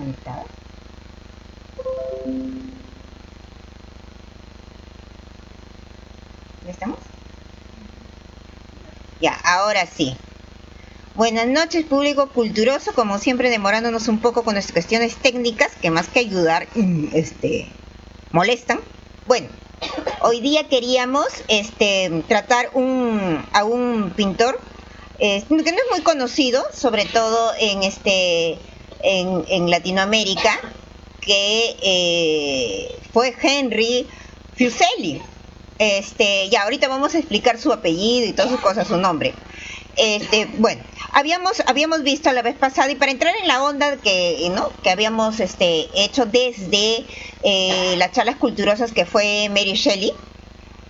conectada? ¿Ya estamos? Ya, ahora sí. Buenas noches, público culturoso, como siempre demorándonos un poco con nuestras cuestiones técnicas, que más que ayudar, molestan. Bueno, hoy día queríamos tratar a un pintor que no es muy conocido, sobre todo en Latinoamérica, que fue Henry Fuseli. Ya ahorita vamos a explicar su apellido y todas sus cosas, su nombre. Bueno, habíamos visto la vez pasada, y para entrar en la onda que habíamos hecho desde las charlas culturosas, que fue Mary Shelley.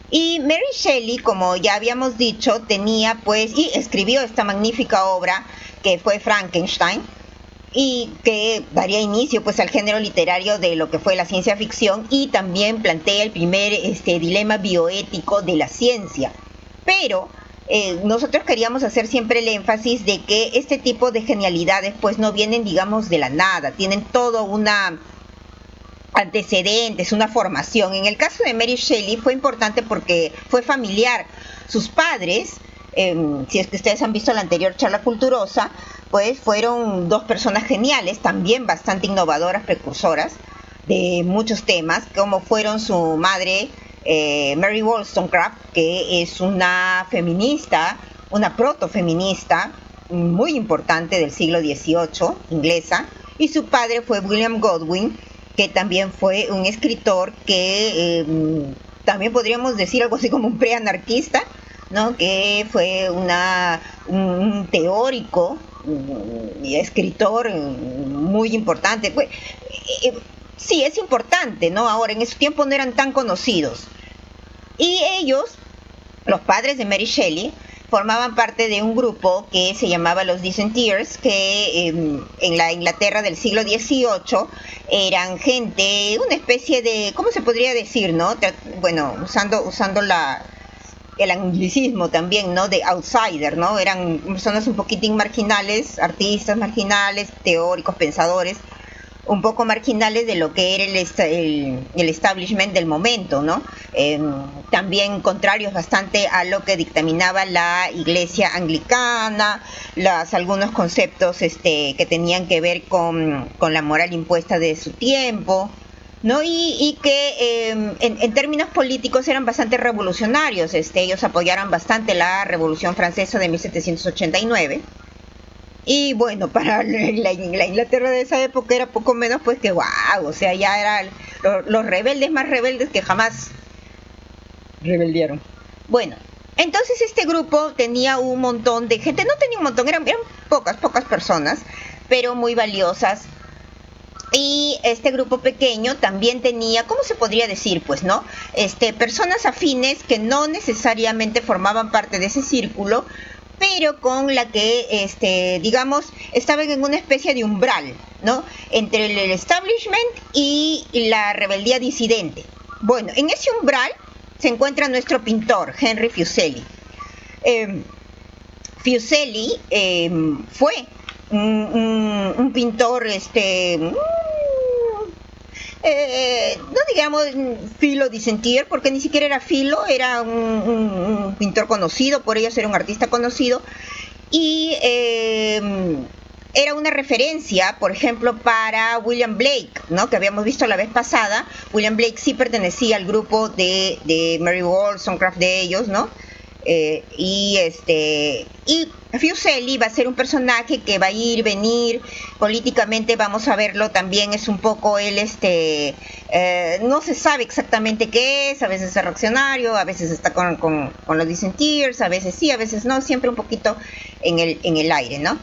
Y Mary Shelley, como ya habíamos dicho, tenía pues y escribió esta magnífica obra que fue Frankenstein, y que daría inicio pues al género literario de lo que fue la ciencia ficción, y también plantea el primer dilema bioético de la ciencia. Pero nosotros queríamos hacer siempre el énfasis de que este tipo de genialidades pues no vienen, digamos, de la nada, tienen todo una antecedentes, una formación. En el caso de Mary Shelley fue importante porque fue familiar. Sus padres, si es que ustedes han visto la anterior charla culturosa, pues fueron dos personas geniales, también bastante innovadoras, precursoras de muchos temas, como fueron su madre, Mary Wollstonecraft, que es una feminista, una protofeminista muy importante del siglo XVIII, inglesa, y su padre fue William Godwin, que también fue un escritor que también podríamos decir algo así como un preanarquista, ¿no? Que fue un teórico y escritor muy importante. Sí, es importante, ¿no? Ahora, en ese tiempo no eran tan conocidos. Y ellos, los padres de Mary Shelley, formaban parte de un grupo que se llamaba los Dissenters, que en la Inglaterra del siglo XVIII eran gente, una especie de, ¿cómo se podría decir, no? Bueno, usando el anglicismo también, ¿no? De outsider, ¿no? Eran personas un poquitín marginales, artistas marginales, teóricos, pensadores, un poco marginales de lo que era el establishment del momento, ¿no? También contrarios bastante a lo que dictaminaba la iglesia anglicana, algunos conceptos que tenían que ver con la moral impuesta de su tiempo, ¿no? Y que en términos políticos eran bastante revolucionarios. Ellos apoyaron bastante la Revolución Francesa de 1789. Y bueno, para la Inglaterra de esa época era poco menos pues que wow, o sea, ya eran los rebeldes más rebeldes que jamás rebeldearon. Bueno, entonces este grupo tenía un montón de gente, no tenía un montón, eran pocas personas, pero muy valiosas. Y este grupo pequeño también tenía, ¿cómo se podría decir? Pues, ¿no? Personas afines que no necesariamente formaban parte de ese círculo, pero con la que, digamos, estaban en una especie de umbral, ¿no? Entre el establishment y la rebeldía disidente. Bueno, en ese umbral se encuentra nuestro pintor, Henry Fuseli. Fuseli fue un pintor, no digamos filo dissentier, porque ni siquiera era filo, era un pintor conocido, por ello era un artista conocido, y era una referencia, por ejemplo, para William Blake, ¿no? Que habíamos visto la vez pasada. William Blake sí pertenecía al grupo de Mary Wollstonecraft, de ellos, ¿no? Y Fuseli va a ser un personaje que va a ir, venir, políticamente vamos a verlo también, es un poco él, no se sabe exactamente qué es, a veces es reaccionario, a veces está con los dissenters, a veces sí, a veces no, siempre un poquito en el aire, ¿no?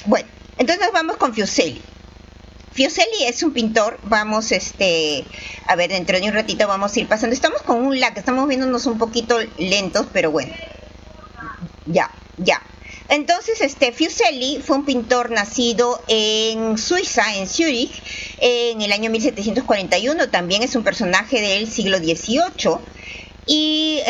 Bueno, entonces nos vamos con Fuseli. Fuseli es un pintor, vamos, a ver, dentro de un ratito vamos a ir pasando. Estamos con un lag, estamos viéndonos un poquito lentos, pero bueno. Ya. Entonces, Fuseli fue un pintor nacido en Suiza, en Zúrich, en el año 1741. También es un personaje del siglo XVIII. Y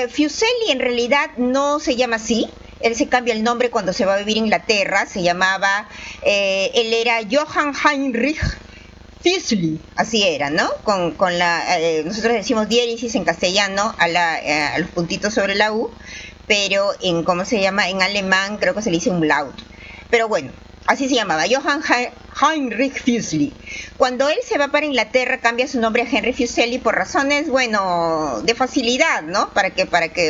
Fuseli en realidad no se llama así. Él se cambia el nombre cuando se va a vivir a Inglaterra, se llamaba, él era Johann Heinrich Füssli, así era, ¿no? Con la, nosotros decimos diéresis en castellano a los puntitos sobre la U, pero ¿cómo se llama? En alemán creo que se le dice umlaut. Pero bueno, así se llamaba, Johann Heinrich Füssli. Cuando él se va para Inglaterra, cambia su nombre a Henry Fuseli por razones, bueno, de facilidad, ¿no? Para que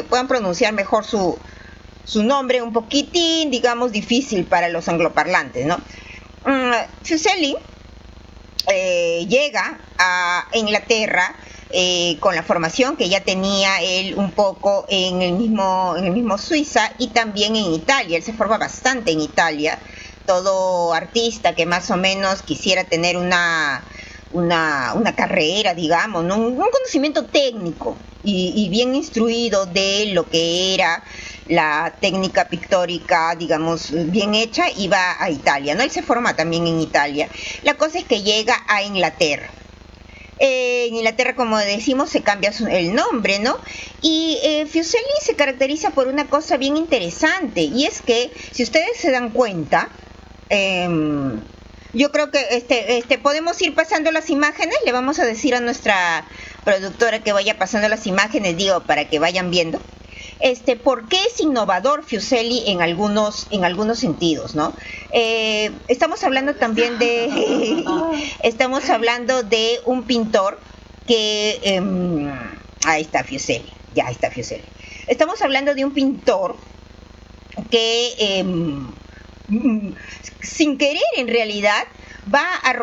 puedan pronunciar mejor su nombre, un poquitín, digamos, difícil para los angloparlantes, ¿no? Fuseli llega a Inglaterra con la formación que ya tenía él un poco en el mismo Suiza y también en Italia. Él se forma bastante en Italia. Todo artista que más o menos quisiera tener una carrera, digamos, ¿no? Un conocimiento técnico y bien instruido de lo que era la técnica pictórica, digamos, bien hecha, iba a Italia, ¿no? Él se forma también en Italia. La cosa es que llega a Inglaterra. En Inglaterra, como decimos, se cambia el nombre, ¿no? Y Fuseli se caracteriza por una cosa bien interesante, y es que, si ustedes se dan cuenta, yo creo que podemos ir pasando las imágenes. Le vamos a decir a nuestra productora que vaya pasando las imágenes, digo, para que vayan viendo por qué es innovador Fuseli en algunos sentidos, ¿no? Estamos hablando también de estamos hablando de un pintor que ahí está Fuseli, ya está Fuseli. Estamos hablando de un pintor que sin querer, en realidad, va a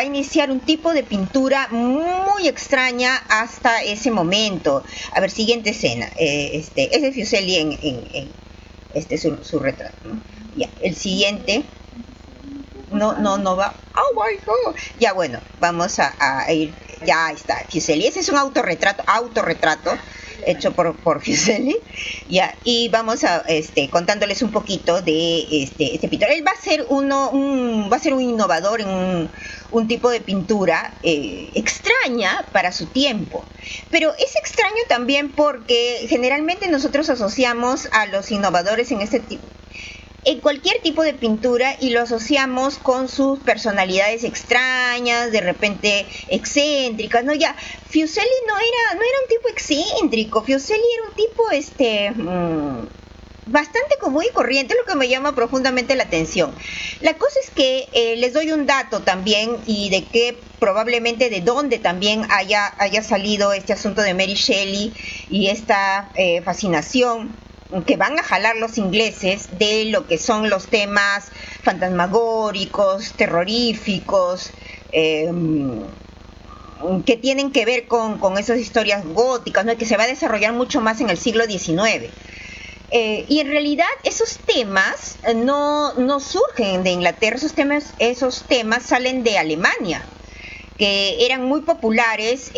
iniciar un tipo de pintura muy extraña hasta ese momento. A ver, siguiente escena. Ese es Fuseli en su retrato, ¿no? Ya, el siguiente. No va. Oh my God. Ya, bueno, vamos a ir. Ya está, Fuseli. Ese es un autorretrato hecho por Fuseli, ya, y vamos a contándoles un poquito de este pintor. Él va a ser un innovador en un tipo de pintura extraña para su tiempo, pero es extraño también porque generalmente nosotros asociamos a los innovadores en cualquier tipo de pintura y lo asociamos con sus personalidades extrañas, de repente excéntricas, ¿no? Ya, Fuseli no era un tipo excéntrico. Fuseli era un tipo bastante común y corriente, lo que me llama profundamente la atención. La cosa es que les doy un dato también, y de que probablemente de dónde también haya salido este asunto de Mary Shelley y esta fascinación que van a jalar los ingleses de lo que son los temas fantasmagóricos, terroríficos, que tienen que ver con esas historias góticas, ¿no? Que se va a desarrollar mucho más en el siglo XIX. Y en realidad esos temas no surgen de Inglaterra, esos temas salen de Alemania, que eran muy populares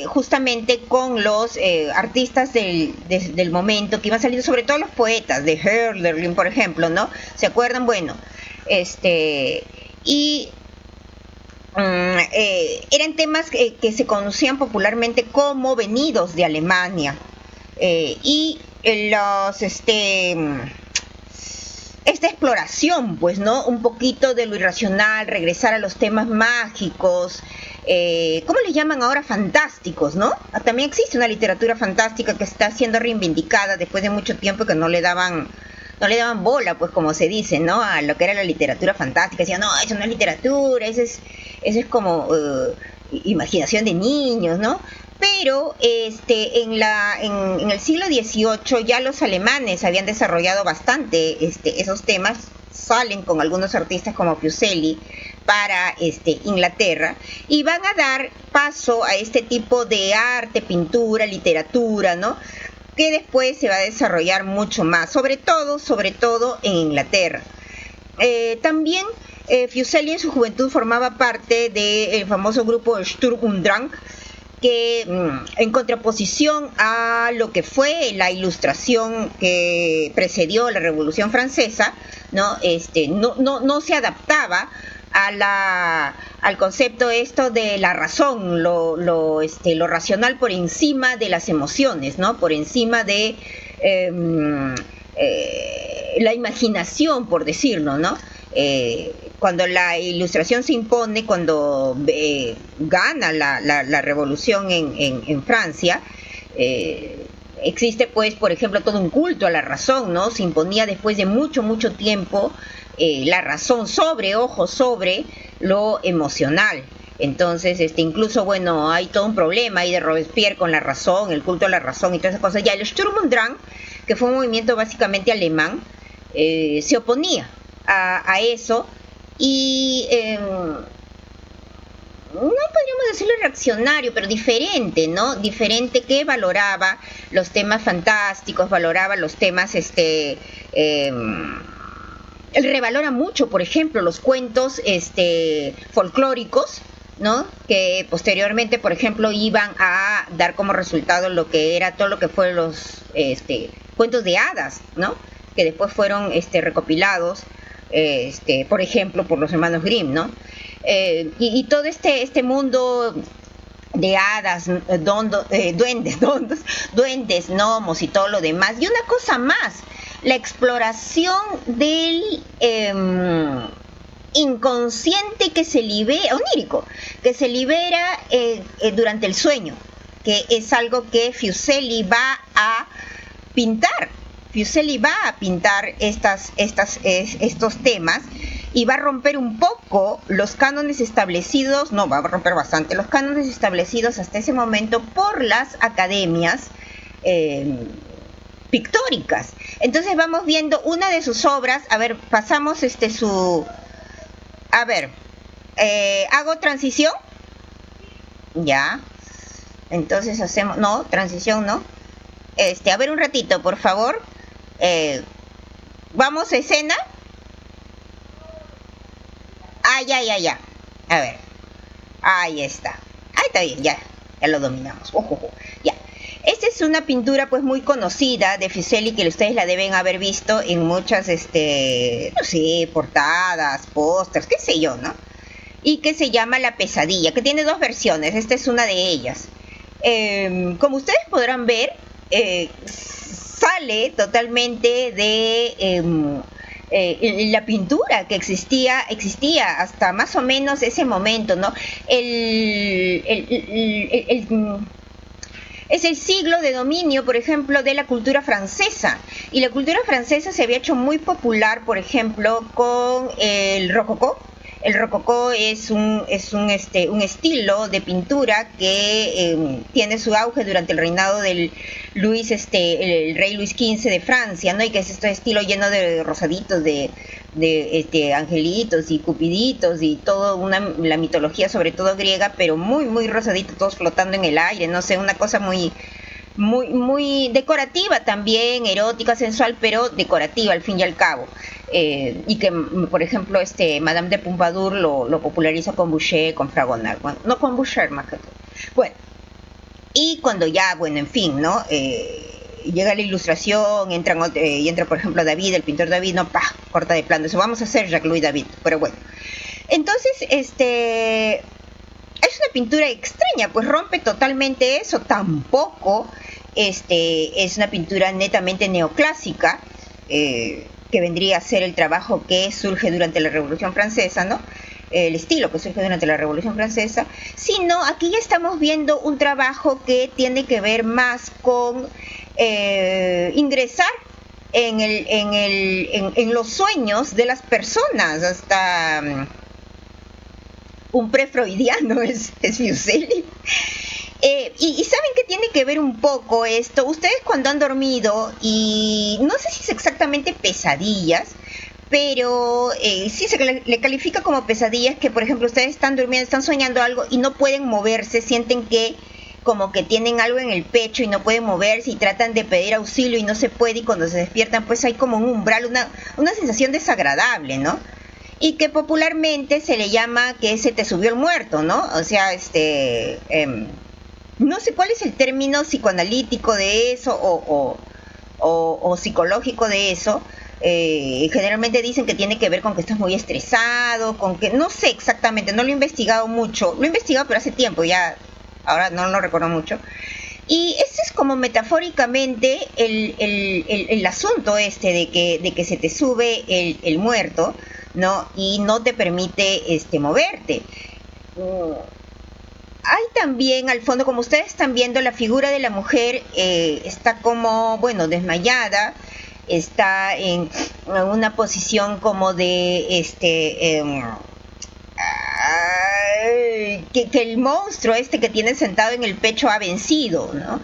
justamente con los artistas del momento que iban saliendo, sobre todo los poetas de Hölderlin, por ejemplo, ¿no? ¿Se acuerdan? Bueno, y eran temas que se conocían popularmente como venidos de Alemania, y esta exploración, pues, ¿no? Un poquito de lo irracional, regresar a los temas mágicos, ¿cómo le llaman ahora? Fantásticos, ¿no? También existe una literatura fantástica que está siendo reivindicada después de mucho tiempo, que no le daban bola, pues, como se dice, ¿no? A lo que era la literatura fantástica. Decían, no, eso no es literatura, eso es como imaginación de niños, ¿no? Pero en el siglo XVIII ya los alemanes habían desarrollado bastante esos temas, salen con algunos artistas como Fuseli para Inglaterra, y van a dar paso a este tipo de arte, pintura, literatura, ¿no? Que después se va a desarrollar mucho más, sobre todo en Inglaterra. También Fuseli en su juventud formaba parte del famoso grupo Sturm und Drang, que en contraposición a lo que fue la Ilustración que precedió la Revolución Francesa, ¿no? No se adaptaba al concepto de la razón, lo racional por encima de las emociones, ¿no? Por encima de la imaginación, por decirlo, ¿no? Cuando la ilustración se impone, cuando gana la revolución en Francia, existe pues, por ejemplo, todo un culto a la razón, ¿no? Se imponía después de mucho, mucho tiempo la razón sobre lo emocional. Entonces, incluso, bueno, hay todo un problema ahí de Robespierre con la razón, el culto a la razón y todas esas cosas. Ya el Sturm und Drang, que fue un movimiento básicamente alemán, se oponía a eso y no podríamos decirlo reaccionario, pero diferente, ¿no? Diferente, que valoraba los temas fantásticos, valoraba los temas, revalora mucho, por ejemplo, los cuentos folclóricos, ¿no? Que posteriormente, por ejemplo, iban a dar como resultado lo que era todo lo que fue los cuentos de hadas, ¿no? Que después fueron recopilados, por ejemplo, por los hermanos Grimm, ¿no? Y todo este mundo de hadas, duendes, gnomos y todo lo demás. Y una cosa más, la exploración del inconsciente que se libera, onírico, que se libera durante el sueño, que es algo que Fuseli va a pintar. Fuseli va a pintar estos temas y va a romper un poco los cánones establecidos, no, va a romper bastante los cánones establecidos hasta ese momento por las academias pictóricas. Entonces vamos viendo una de sus obras. A ver, pasamos a ver, hago transición, ya, entonces hacemos, no, transición no, a ver un ratito, por favor, vamos a escena. Ya, a ver, ahí está, ahí está bien, ya lo dominamos, ya. Esta es una pintura pues muy conocida de Fuseli, que ustedes la deben haber visto en muchas, no sé, portadas, pósters, qué sé yo, ¿no? Y que se llama La Pesadilla, que tiene dos versiones, esta es una de ellas. Como ustedes podrán ver, sale totalmente de la pintura que existía hasta más o menos ese momento, ¿no? Es el siglo de dominio, por ejemplo, de la cultura francesa. Y la cultura francesa se había hecho muy popular, por ejemplo, con el rococó. El rococó es un estilo de pintura que tiene su auge durante el reinado del el rey Luis XV de Francia, ¿no? Y que es este estilo lleno de rosaditos, de angelitos y cupiditos y todo la mitología, sobre todo griega, pero muy, muy rosadito, todos flotando en el aire, no sé, una cosa muy, muy, muy decorativa también, erótica, sensual, pero decorativa al fin y al cabo. Y que, por ejemplo, Madame de Pompadour lo populariza con Boucher, con Fragonard, bueno, no con Boucher más que todo. Bueno, y cuando ya, bueno, en fin, ¿no? Llega la ilustración, entra por ejemplo David, el pintor David, no, corta de plano, eso vamos a hacer Jacques-Louis David, pero bueno. Entonces, es una pintura extraña, pues rompe totalmente eso. Tampoco es una pintura netamente neoclásica, que vendría a ser el trabajo que surge durante la Revolución Francesa, ¿no? El estilo que surge durante la Revolución Francesa, sino aquí ya estamos viendo un trabajo que tiene que ver más con ingresar en los sueños de las personas, hasta un pre-freudiano es Fuseli. Y ¿saben qué tiene que ver un poco esto? Ustedes cuando han dormido, y no sé si es exactamente pesadillas, pero sí se le califica como pesadillas, que por ejemplo ustedes están durmiendo, están soñando algo y no pueden moverse, sienten que como que tienen algo en el pecho y no pueden moverse y tratan de pedir auxilio y no se puede, y cuando se despiertan pues hay como un umbral, una sensación desagradable, ¿no? Y que popularmente se le llama que se te subió el muerto, ¿no? O sea, no sé cuál es el término psicoanalítico de eso o psicológico de eso. Generalmente dicen que tiene que ver con que estás muy estresado, con que no sé exactamente, no lo he investigado mucho, lo he investigado pero hace tiempo, ya ahora no lo recuerdo mucho, Y ese es como metafóricamente el asunto de que se te sube el muerto, ¿no? Y no te permite moverte. Hay también al fondo, como ustedes están viendo, la figura de la mujer está como, bueno, desmayada, está en una posición como de que el monstruo que tiene sentado en el pecho ha vencido, ¿no?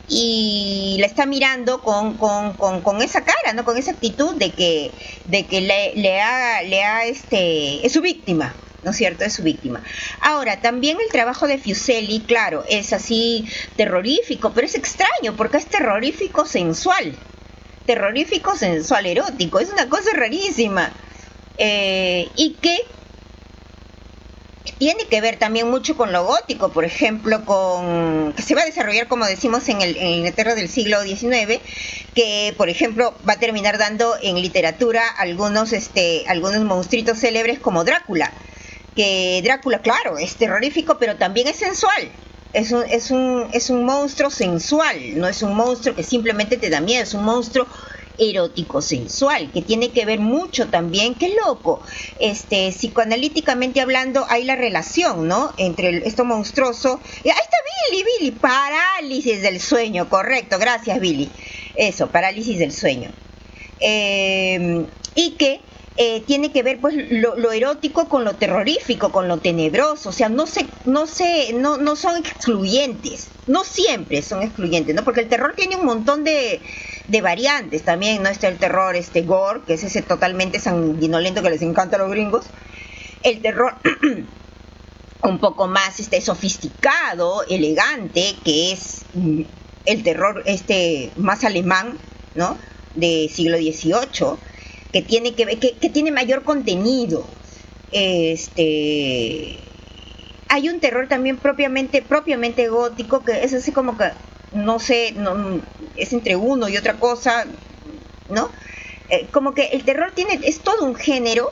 Y la está mirando con esa cara, ¿no? Con esa actitud de que es su víctima, ¿no es cierto? Es su víctima. Ahora, también el trabajo de Fuseli, claro, es así terrorífico, pero es extraño porque es terrorífico sensual, erótico, es una cosa rarísima, y que tiene que ver también mucho con lo gótico, por ejemplo, que se va a desarrollar, como decimos, en Inglaterra del siglo XIX, que, por ejemplo, va a terminar dando en literatura algunos monstruitos célebres como Drácula, que Drácula, claro, es terrorífico, pero también es sensual. Es un monstruo sensual, no es un monstruo que simplemente te da miedo, es un monstruo erótico sensual, que tiene que ver mucho también, qué loco, psicoanalíticamente hablando hay la relación, ¿no? Entre esto monstruoso, ahí está Billy, parálisis del sueño, correcto, gracias Billy, eso, parálisis del sueño, y que tiene que ver pues lo erótico con lo terrorífico, con lo tenebroso, o sea, no son excluyentes, no siempre son excluyentes, ¿no? Porque el terror tiene un montón de variantes también, ¿no? Está el terror gore, que es ese totalmente sanguinolento que les encanta a los gringos, el terror un poco más sofisticado, elegante, que es el terror más alemán, ¿no? De siglo XVIII, que tiene que ver, que tiene mayor contenido. Hay un terror también propiamente gótico, que es así como que no sé, es entre uno y otra cosa, ¿no? Como que el terror es todo un género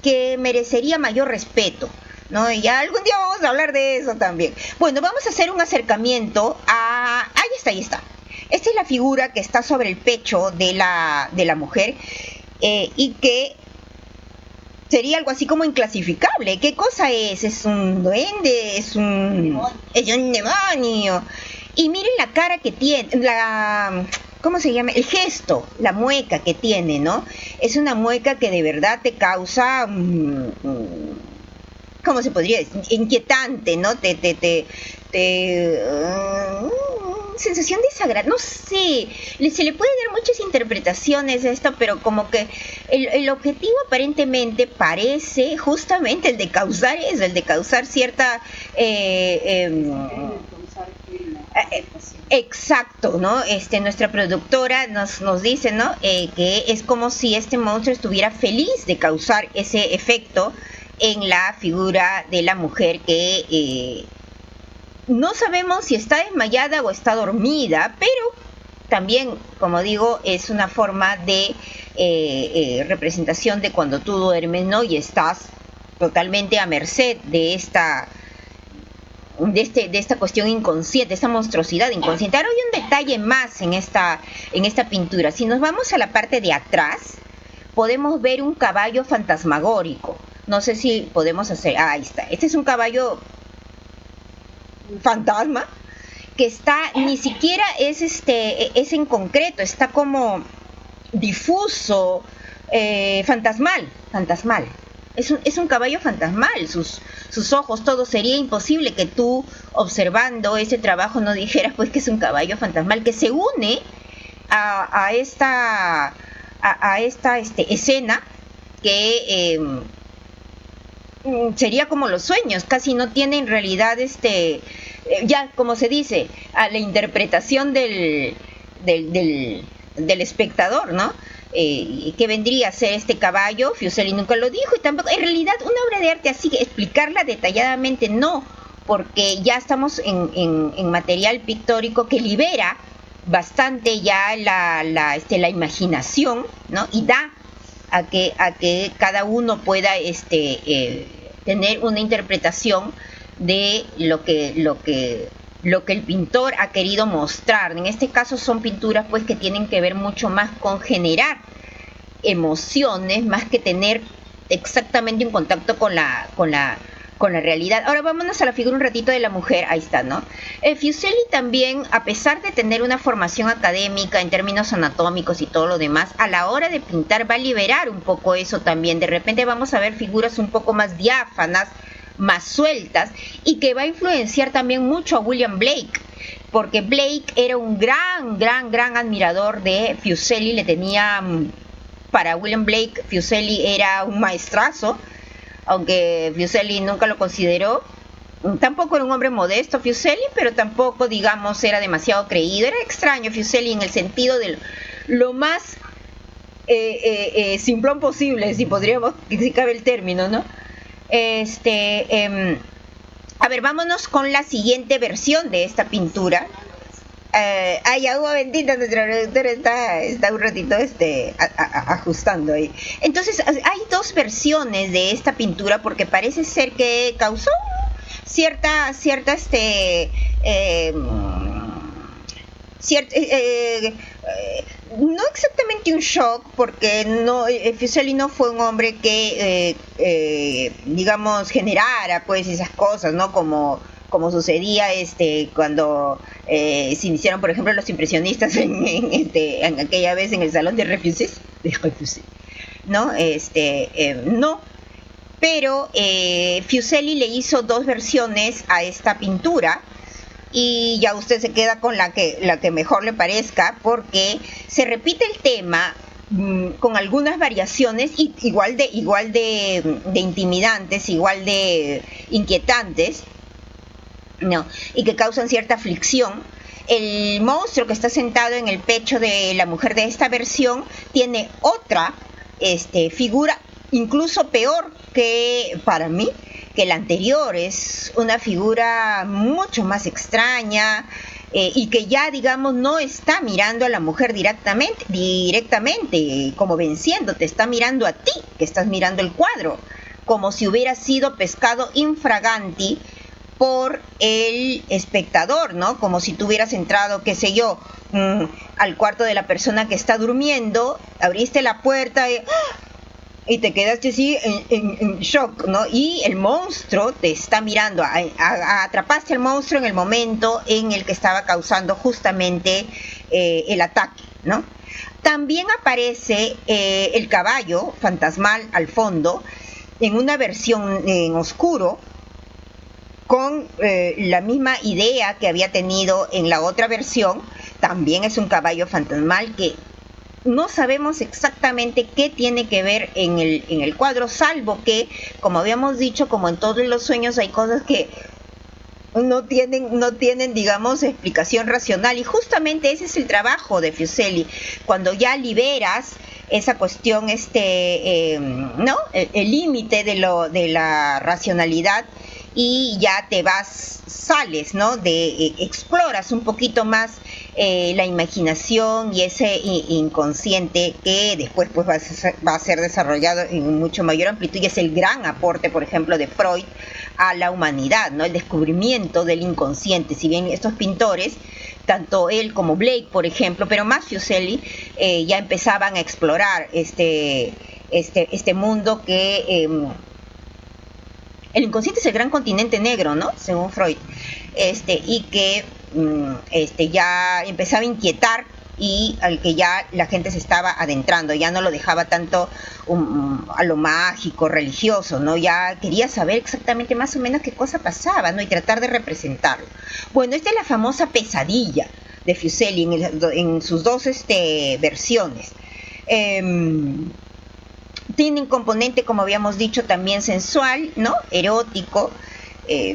que merecería mayor respeto, ¿no? Y ya algún día vamos a hablar de eso también. Bueno, vamos a hacer un acercamiento ahí está. Esta es la figura que está sobre el pecho de la mujer, y que sería algo así como inclasificable. ¿Qué cosa es? ¿Es un duende? ¿Es un demonio? Y miren la cara que tiene, ¿cómo se llama? El gesto, la mueca que tiene, ¿no? Es una mueca que de verdad te causa, ¿cómo se podría decir? Inquietante, ¿no? Sensación desagradable, no sé, se le puede dar muchas interpretaciones a esto, pero como que el objetivo aparentemente parece justamente el de causar eso, el de causar cierta exacto, ¿no? Nuestra productora nos dice, ¿no? Que es como si este monstruo estuviera feliz de causar ese efecto en la figura de la mujer que no sabemos si está desmayada o está dormida, pero también, como digo, es una forma de representación de cuando tú duermes, ¿no? Y estás totalmente a merced de esta cuestión inconsciente, esta monstruosidad inconsciente. Ahora hay un detalle más en esta pintura. Si nos vamos a la parte de atrás, podemos ver un caballo fantasmagórico. No sé si podemos hacer... ahí está. Este es un caballo fantasma que está, ni siquiera es en concreto, está como difuso, fantasmal. Es un caballo fantasmal, sus ojos, todo. Sería imposible que tú, observando ese trabajo, no dijeras pues que es un caballo fantasmal que se une a esta escena que sería como los sueños, casi no tiene en realidad ya como se dice, a la interpretación del espectador, ¿no? ¿Qué vendría a ser este caballo? Fuseli nunca lo dijo, y tampoco, en realidad, una obra de arte así, explicarla detalladamente no, porque ya estamos en material pictórico que libera bastante ya la imaginación, ¿no? Y da a que cada uno pueda tener una interpretación de lo que lo que el pintor ha querido mostrar. En este caso son pinturas pues que tienen que ver mucho más con generar emociones, más que tener exactamente un contacto con la realidad. Ahora vámonos a la figura un ratito de la mujer, ahí está, ¿no? Fuseli también, a pesar de tener una formación académica en términos anatómicos y todo lo demás, a la hora de pintar va a liberar un poco eso también. De repente vamos a ver figuras un poco más diáfanas, más sueltas, y que va a influenciar también mucho a William Blake, porque Blake era un gran admirador de Fuseli. Le tenía, para William Blake, Fuseli era un maestrazo, aunque Fuseli nunca lo consideró. Tampoco era un hombre modesto Fuseli, pero tampoco, digamos, era demasiado creído. Era extraño Fuseli en el sentido de lo más simplón posible, si podríamos, si cabe el término, ¿no? A ver, vámonos con la siguiente versión de esta pintura. Ay, agua bendita, nuestra productora está un ratito ajustando ahí. Entonces, hay dos versiones de esta pintura, porque parece ser que causó cierta no exactamente un shock, porque no, Fuseli no fue un hombre que digamos, generara pues esas cosas, ¿no? Como sucedía cuando se iniciaron, por ejemplo, los impresionistas en aquella vez en el salón de Refuses, ¿no? No, pero Fuseli le hizo dos versiones a esta pintura, y ya usted se queda con la que mejor le parezca, porque se repite el tema con algunas variaciones igual de intimidantes, igual de inquietantes, ¿no? Y que causan cierta aflicción. El monstruo que está sentado en el pecho de la mujer de esta versión tiene otra figura, incluso peor que, para mí, que la anterior. Es una figura mucho más extraña, y que ya, digamos, no está mirando a la mujer directamente como venciéndote, está mirando a ti, que estás mirando el cuadro, como si hubiera sido pescado infraganti por el espectador, ¿no? Como si tú hubieras entrado, qué sé yo, al cuarto de la persona que está durmiendo, abriste la puerta y te quedaste así en shock, ¿no? Y el monstruo te está mirando. Atrapaste al monstruo en el momento en el que estaba causando justamente el ataque, ¿no? También aparece el caballo fantasmal al fondo, en una versión en oscuro, con la misma idea que había tenido en la otra versión. También es un caballo fantasmal que no sabemos exactamente qué tiene que ver en el cuadro, salvo que, como habíamos dicho, como en todos los sueños, hay cosas que no tienen, digamos, explicación racional, y justamente ese es el trabajo de Fuseli. Cuando ya liberas esa cuestión, ¿no? El límite de la racionalidad, y ya sales, ¿no? Exploras un poquito más la imaginación y ese inconsciente, que después pues va a ser desarrollado en mucho mayor amplitud, y es el gran aporte, por ejemplo, de Freud a la humanidad, ¿no? El descubrimiento del inconsciente. Si bien estos pintores, tanto él como Blake, por ejemplo, pero más Fuseli, ya empezaban a explorar este mundo que el inconsciente es el gran continente negro, ¿no? Según Freud, y que ya empezaba a inquietar, y al que ya la gente se estaba adentrando, ya no lo dejaba tanto a lo mágico, religioso, ¿no? Ya quería saber exactamente más o menos qué cosa pasaba, ¿no? Y tratar de representarlo. Bueno, esta es la famosa pesadilla de Fuseli en sus dos versiones. Tiene un componente, como habíamos dicho, también sensual, ¿no? Erótico.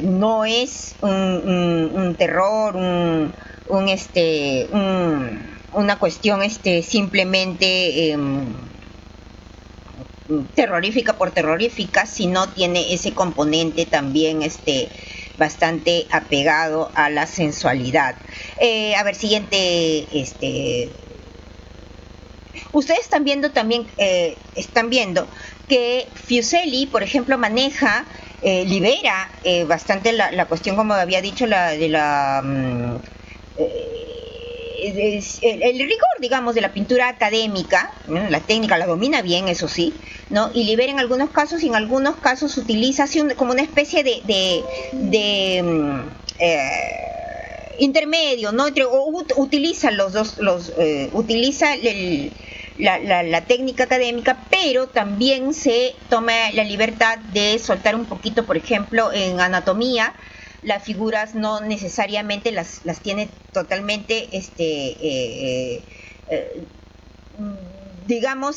No es un terror, una cuestión simplemente terrorífica por terrorífica, sino tiene ese componente también bastante apegado a la sensualidad. A ver, siguiente. Ustedes están viendo también que Fuseli, por ejemplo, maneja libera bastante la cuestión, como había dicho, la de la el rigor, digamos, de la pintura académica, ¿no? La técnica la domina bien, eso sí, ¿no? Y libera en algunos casos, y en algunos casos utiliza así como una especie intermedio, ¿no? Utiliza los dos, utiliza la técnica académica, pero también se toma la libertad de soltar un poquito, por ejemplo, en anatomía. Las figuras no necesariamente las tiene totalmente, digamos,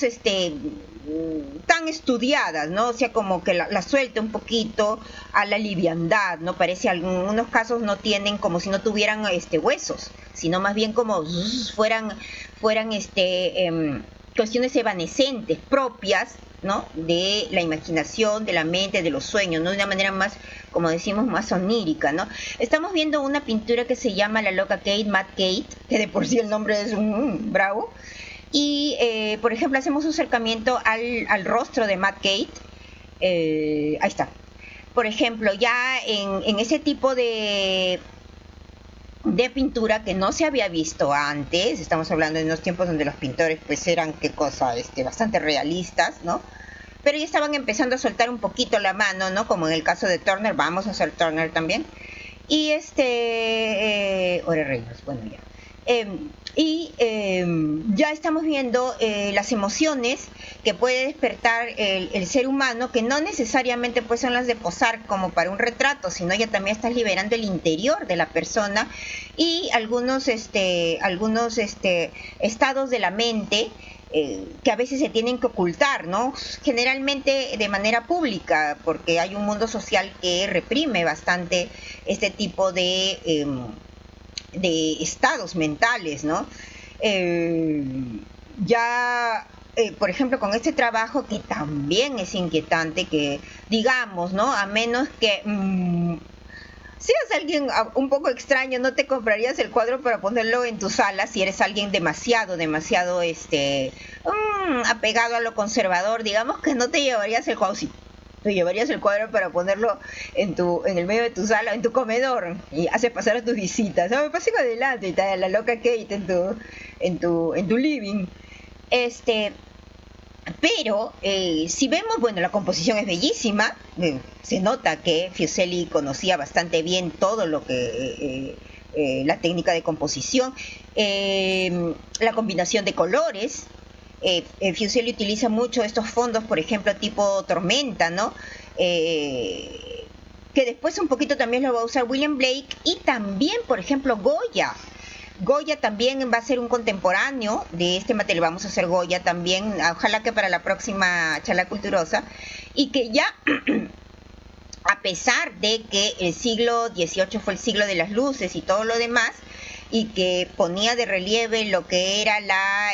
tan estudiadas, ¿no? O sea, como que la suelta un poquito a la liviandad, ¿no? Parece, algunos casos no tienen, como si no tuvieran huesos, sino más bien como fueran cuestiones evanescentes, propias, ¿no? De la imaginación, de la mente, de los sueños, ¿no? De una manera más, como decimos, más onírica, ¿no? Estamos viendo una pintura que se llama La Loca Kate, Mad Kate, que de por sí el nombre es un bravo. Y, por ejemplo, hacemos un acercamiento al rostro de Mad Kate. Ahí está. Por ejemplo, ya en ese tipo de pintura que no se había visto antes, estamos hablando de unos tiempos donde los pintores pues eran, qué cosa, bastante realistas, ¿no? Pero ya estaban empezando a soltar un poquito la mano, ¿no? Como en el caso de Turner, vamos a hacer Turner también. Y Ore Reynolds, bueno, ya. Ya estamos viendo las emociones que puede despertar el ser humano, que no necesariamente pues son las de posar como para un retrato, sino ya también estás liberando el interior de la persona y algunos estados de la mente que a veces se tienen que ocultar, ¿no? Generalmente de manera pública, porque hay un mundo social que reprime bastante este tipo de estados mentales, ¿no? Por ejemplo, con este trabajo que también es inquietante, que digamos, ¿no? A menos que seas alguien un poco extraño, no te comprarías el cuadro para ponerlo en tu sala si eres alguien demasiado apegado a lo conservador, digamos que no te llevarías el cuadro. Sí, te llevarías el cuadro para ponerlo en el medio de tu sala, en tu comedor, y hace pasar a tus visitas. Me pasé adelante y tal, La Loca Kate en tu living. Pero si vemos, bueno, la composición es bellísima, se nota que Fuseli conocía bastante bien todo lo que la técnica de composición, la combinación de colores. Fuseli utiliza mucho estos fondos, por ejemplo, tipo tormenta, ¿no? Que después un poquito también lo va a usar William Blake, y también, por ejemplo, Goya. Goya también va a ser un contemporáneo de este material, vamos a hacer Goya también, ojalá que para la próxima charla culturosa, y que ya, a pesar de que el siglo XVIII fue el siglo de las luces y todo lo demás, y que ponía de relieve lo que era la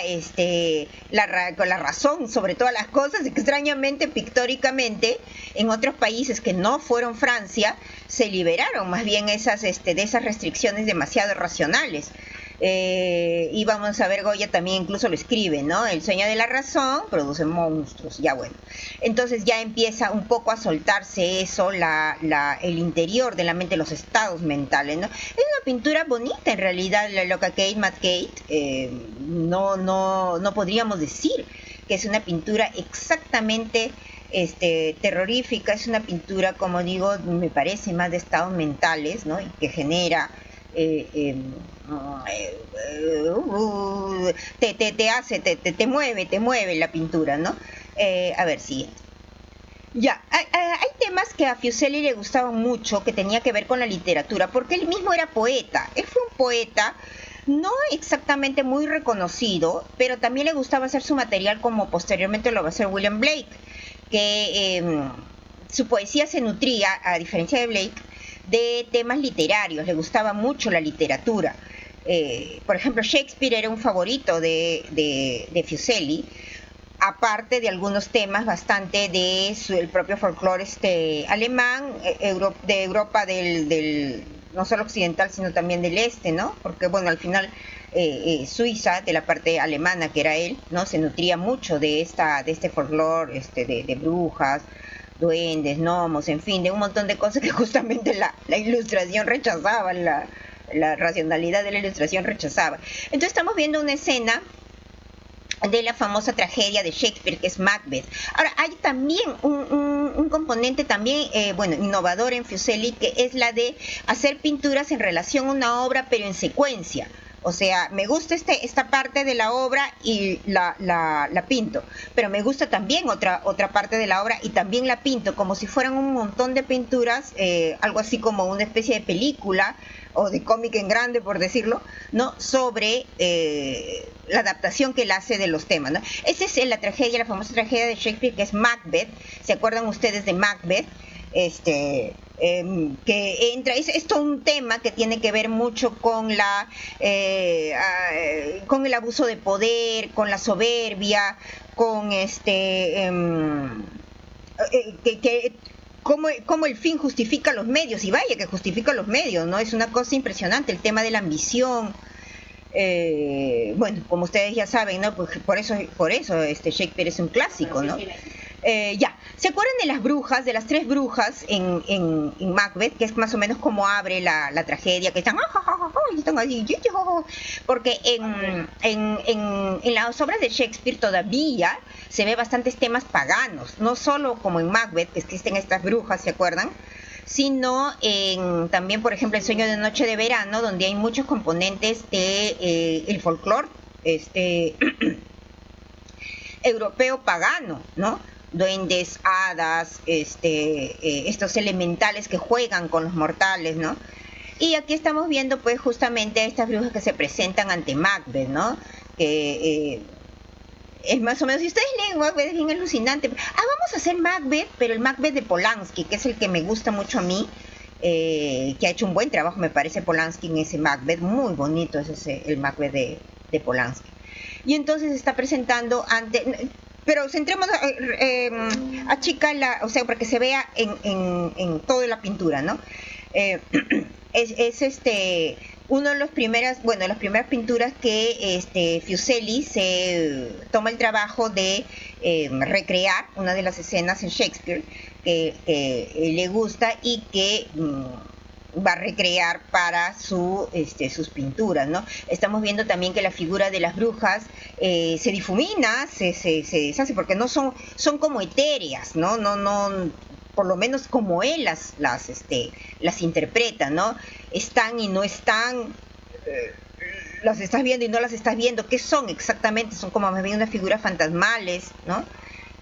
razón sobre todas las cosas, extrañamente, pictóricamente, en otros países que no fueron Francia, se liberaron más bien de esas restricciones demasiado racionales. Y vamos a ver, Goya también incluso lo escribe, ¿no? El sueño de la razón produce monstruos, ya bueno. Entonces ya empieza un poco a soltarse eso, el interior de la mente, los estados mentales, ¿no? Es una pintura bonita en realidad, La Loca Kate, Mad Kate. No podríamos decir que es una pintura exactamente terrorífica, es una pintura, como digo, me parece más de estados mentales, ¿no? Y que genera te mueve la pintura, ¿no? A ver, siguiente. Ya, hay temas que a Fuseli le gustaban mucho, que tenía que ver con la literatura, porque él mismo era poeta. Él fue un poeta no exactamente muy reconocido, pero también le gustaba hacer su material, como posteriormente lo va a hacer William Blake, que su poesía se nutría, a diferencia de Blake, de temas literarios, le gustaba mucho la literatura. Por ejemplo, Shakespeare era un favorito de Fuseli, aparte de algunos temas bastante el propio folclore alemán, de Europa del no solo occidental, sino también del este, ¿no? Porque, bueno, al final Suiza, de la parte alemana que era él, ¿no? Se nutría mucho de este folclore, de brujas, duendes, gnomos, en fin, de un montón de cosas que justamente la ilustración rechazaba, la racionalidad de la ilustración rechazaba. Entonces estamos viendo una escena de la famosa tragedia de Shakespeare, que es Macbeth. Ahora, hay también un componente también, innovador en Fuseli, que es la de hacer pinturas en relación a una obra, pero en secuencia. O sea, me gusta esta parte de la obra y la pinto, pero me gusta también otra parte de la obra y también la pinto, como si fueran un montón de pinturas, algo así como una especie de película o de cómic en grande, por decirlo, ¿no? Sobre la adaptación que él hace de los temas, ¿no? Esa es la tragedia, la famosa tragedia de Shakespeare, que es Macbeth. ¿Se acuerdan ustedes de Macbeth? Que entra, es todo un tema que tiene que ver mucho con con el abuso de poder, con la soberbia, con cómo el fin justifica los medios, y vaya que justifica los medios, ¿no? Es una cosa impresionante el tema de la ambición. Como ustedes ya saben, ¿no? Pues por eso Shakespeare es un clásico, ¿no? ¿Se acuerdan de las brujas, de las tres brujas en Macbeth, que es más o menos como abre la tragedia, que están así, porque en las obras de Shakespeare todavía se ve bastantes temas paganos, no solo como en Macbeth, que existen estas brujas, ¿se acuerdan?, sino también, por ejemplo, El sueño de noche de verano, donde hay muchos componentes de el folclore europeo pagano, ¿no? Duendes, hadas, estos elementales que juegan con los mortales, ¿no? Y aquí estamos viendo, pues, justamente a estas brujas que se presentan ante Macbeth, ¿no? Que es más o menos, si ustedes leen Macbeth, es bien alucinante. Vamos a hacer Macbeth, pero el Macbeth de Polanski, que es el que me gusta mucho a mí, que ha hecho un buen trabajo, me parece, Polanski en ese Macbeth. Muy bonito es el Macbeth de Polanski. Y entonces está presentando pero centrémonos, achica o sea, para que se vea en toda la pintura, ¿no? Es uno de las primeras pinturas que Fuseli se toma el trabajo de recrear, una de las escenas en Shakespeare que le gusta y que va a recrear para sus pinturas, ¿no? Estamos viendo también que la figura de las brujas se difumina, se deshace, porque no son como etéreas, ¿no? No, por lo menos como él las interpreta, ¿no? Están y no están, las estás viendo y no las estás viendo. ¿Qué son exactamente? Son como más bien unas figuras fantasmales, ¿no?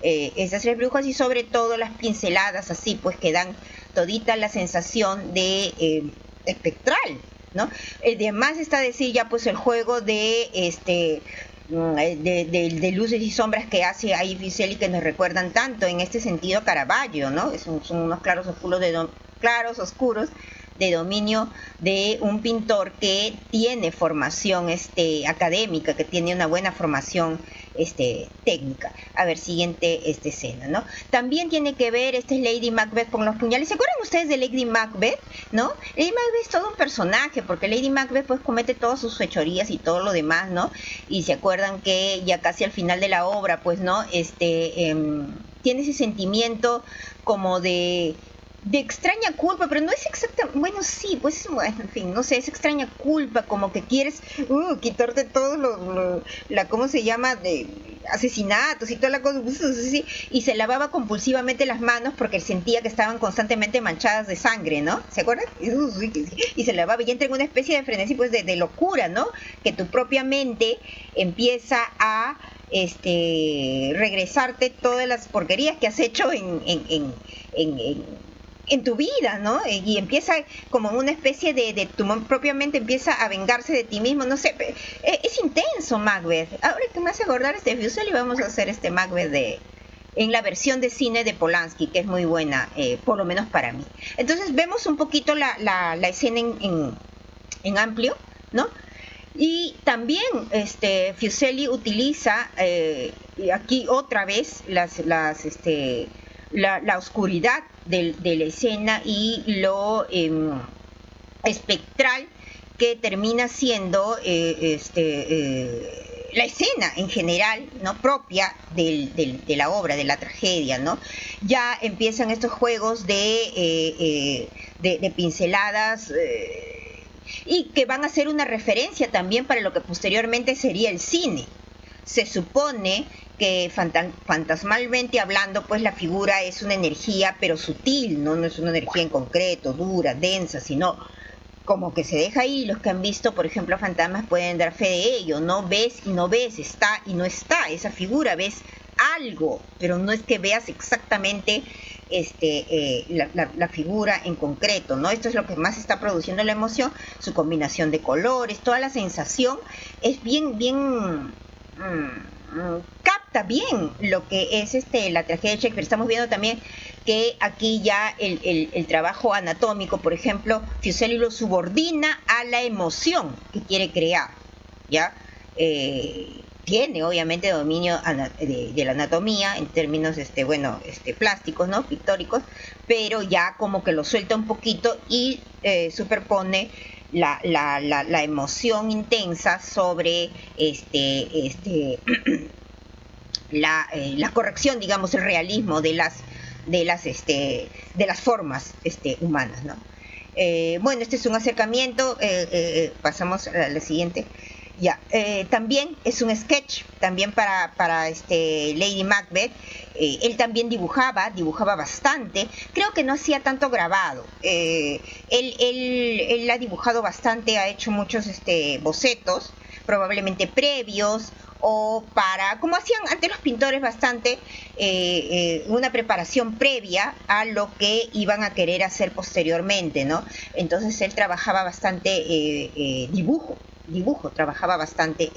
Esas tres brujas, y sobre todo las pinceladas así, pues, que dan todita la sensación de espectral, ¿no? Además está decir ya, pues, el juego de luces y sombras que hace ahí Fuseli, que nos recuerdan tanto en este sentido a Caravaggio, ¿no? Son unos claros oscuros de dominio de un pintor que tiene formación académica, que tiene una buena formación técnica. A ver, siguiente escena, ¿no? También tiene que ver Lady Macbeth con los puñales. ¿Se acuerdan ustedes de Lady Macbeth, no? Lady Macbeth es todo un personaje, porque Lady Macbeth, pues, comete todas sus fechorías y todo lo demás, ¿no? Y se acuerdan que ya casi al final de la obra, pues, ¿no? Tiene ese sentimiento como de extraña culpa, pero no es exactamente, bueno, sí, pues, bueno, en fin, no sé, es extraña culpa, como que quieres quitarte todo ¿cómo se llama?, de asesinatos y toda la cosa, y se lavaba compulsivamente las manos porque sentía que estaban constantemente manchadas de sangre, ¿no? ¿Se acuerdan? Y se lavaba, y entra en una especie de frenesí, pues, de locura, ¿no? Que tu propia mente empieza a regresarte todas las porquerías que has hecho en tu vida, ¿no? Y empieza como una especie de tu propia mente empieza a vengarse de ti mismo, no sé, es intenso Macbeth. Ahora que me hace acordar Fuseli, vamos a hacer Macbeth en la versión de cine de Polanski, que es muy buena, por lo menos para mí. Entonces vemos un poquito la escena en amplio, ¿no? Y también Fuseli utiliza aquí otra vez la oscuridad de la escena y lo espectral que termina siendo la escena en general, ¿no? Propia de la obra, de la tragedia, ¿no? Ya empiezan estos juegos de pinceladas y que van a ser una referencia también para lo que posteriormente sería el cine. Se supone que fantasmalmente hablando, pues la figura es una energía, pero sutil, ¿no? No es una energía en concreto, dura, densa, sino como que se deja ahí. Los que han visto, por ejemplo, fantasmas pueden dar fe de ello, ¿no? Ves y no ves, está y no está, esa figura, ves algo, pero no es que veas exactamente la figura en concreto, ¿no? Esto es lo que más está produciendo la emoción, su combinación de colores, toda la sensación es bien capta bien lo que es la tragedia de Shakespeare. Estamos viendo también que aquí ya el trabajo anatómico, por ejemplo, Fuseli lo subordina a la emoción que quiere crear, ¿ya? Tiene obviamente dominio de la anatomía en términos plásticos, ¿no? Pictóricos, pero ya como que lo suelta un poquito y superpone la emoción intensa sobre la corrección, digamos, el realismo de las formas humanas, ¿no? Bueno, este es un acercamiento. Pasamos a la siguiente. Ya, también es un sketch, también para Lady Macbeth. Él también dibujaba bastante. Creo que no hacía tanto grabado. Él ha dibujado bastante, ha hecho muchos bocetos, probablemente previos, o como hacían antes los pintores bastante, una preparación previa a lo que iban a querer hacer posteriormente, ¿no? Entonces él trabajaba bastante dibujo, trabajaba bastante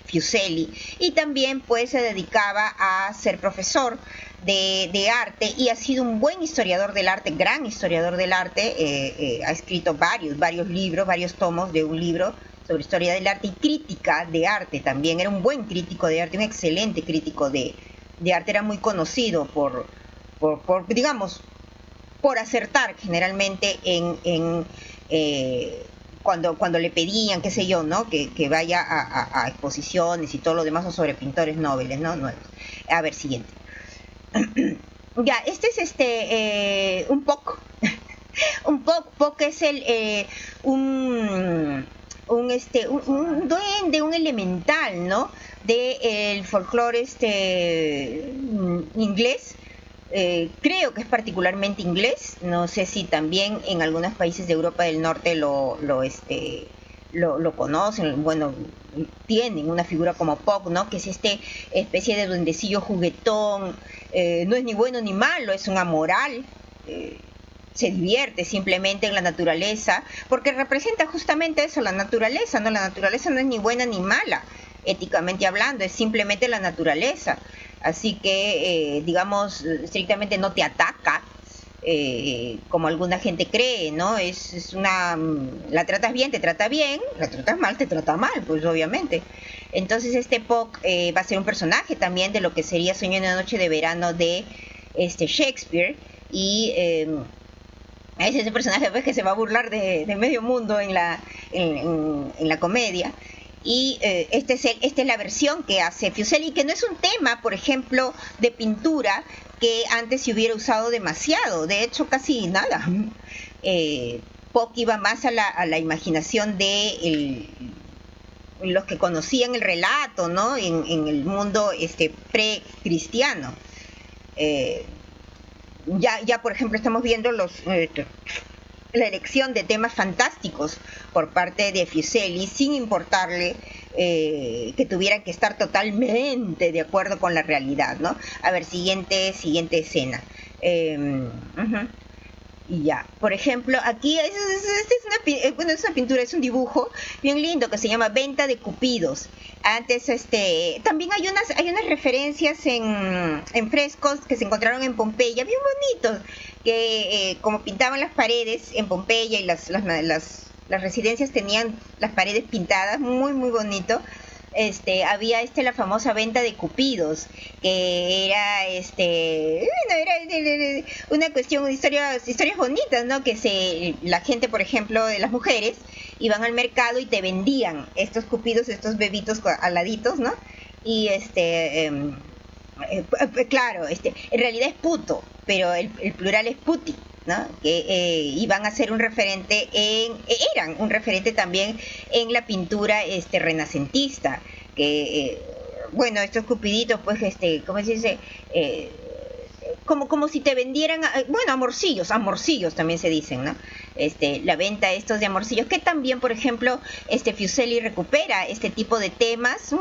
Fuseli, y también pues se dedicaba a ser profesor de arte, y ha sido un buen historiador del arte, gran historiador del arte. Ha escrito varios libros, varios tomos de un libro sobre historia del arte y crítica de arte también. Era un buen crítico de arte, un excelente crítico de arte, era muy conocido por digamos, por acertar generalmente cuando le pedían, qué sé yo, ¿no? Que vaya a exposiciones y todo lo demás, o sobre pintores nobles, ¿no? Nuevos. A ver, siguiente. Ya, este es un poco que es un duende, un elemental, ¿no? del folclore inglés. Creo que es particularmente inglés, no sé si también en algunos países de Europa del Norte lo conocen. Bueno, tienen una figura como Puck, ¿no? Que es especie de duendecillo juguetón. No es ni bueno ni malo, es un amoral. Se divierte simplemente en la naturaleza, porque representa justamente eso, la naturaleza, ¿no? La naturaleza no es ni buena ni mala, éticamente hablando, es simplemente la naturaleza. Así que, digamos, estrictamente no te ataca, como alguna gente cree, ¿no? La tratas bien, te trata bien, la tratas mal, te trata mal, pues obviamente. Entonces Puck va a ser un personaje también de lo que sería Sueño en una noche de verano de Shakespeare, y es ese personaje, pues, que se va a burlar de medio mundo en la comedia. Y esta es la versión que hace Fuseli, que no es un tema, por ejemplo, de pintura que antes se hubiera usado demasiado, de hecho casi nada. Puck iba más a la imaginación de los que conocían el relato, ¿no? En el mundo pre-cristiano. Ya por ejemplo estamos viendo la elección de temas fantásticos por parte de Fuseli, sin importarle que tuvieran que estar totalmente de acuerdo con la realidad, ¿no? A ver, siguiente escena. Y ya, por ejemplo, aquí es una pintura, es un dibujo bien lindo que se llama Venta de Cupidos. Antes, también hay unas referencias en frescos que se encontraron en Pompeya, bien bonitos, que como pintaban las paredes en Pompeya, y las residencias tenían las paredes pintadas, muy muy bonito. Había la famosa venta de cupidos, que era era una cuestión de historias bonitas, ¿no? Que la gente, por ejemplo, de las mujeres, iban al mercado y te vendían estos cupidos, estos bebitos aladitos, ¿no? Y claro, en realidad es puto, pero el plural es puti, ¿no? Que iban a ser un referente eran un referente también en la pintura renacentista, que bueno, estos cupiditos, pues, ¿cómo se dice? Como si te vendieran, bueno, amorcillos también se dicen, ¿no? La venta estos de amorcillos, que también, por ejemplo, Fuseli recupera este tipo de temas,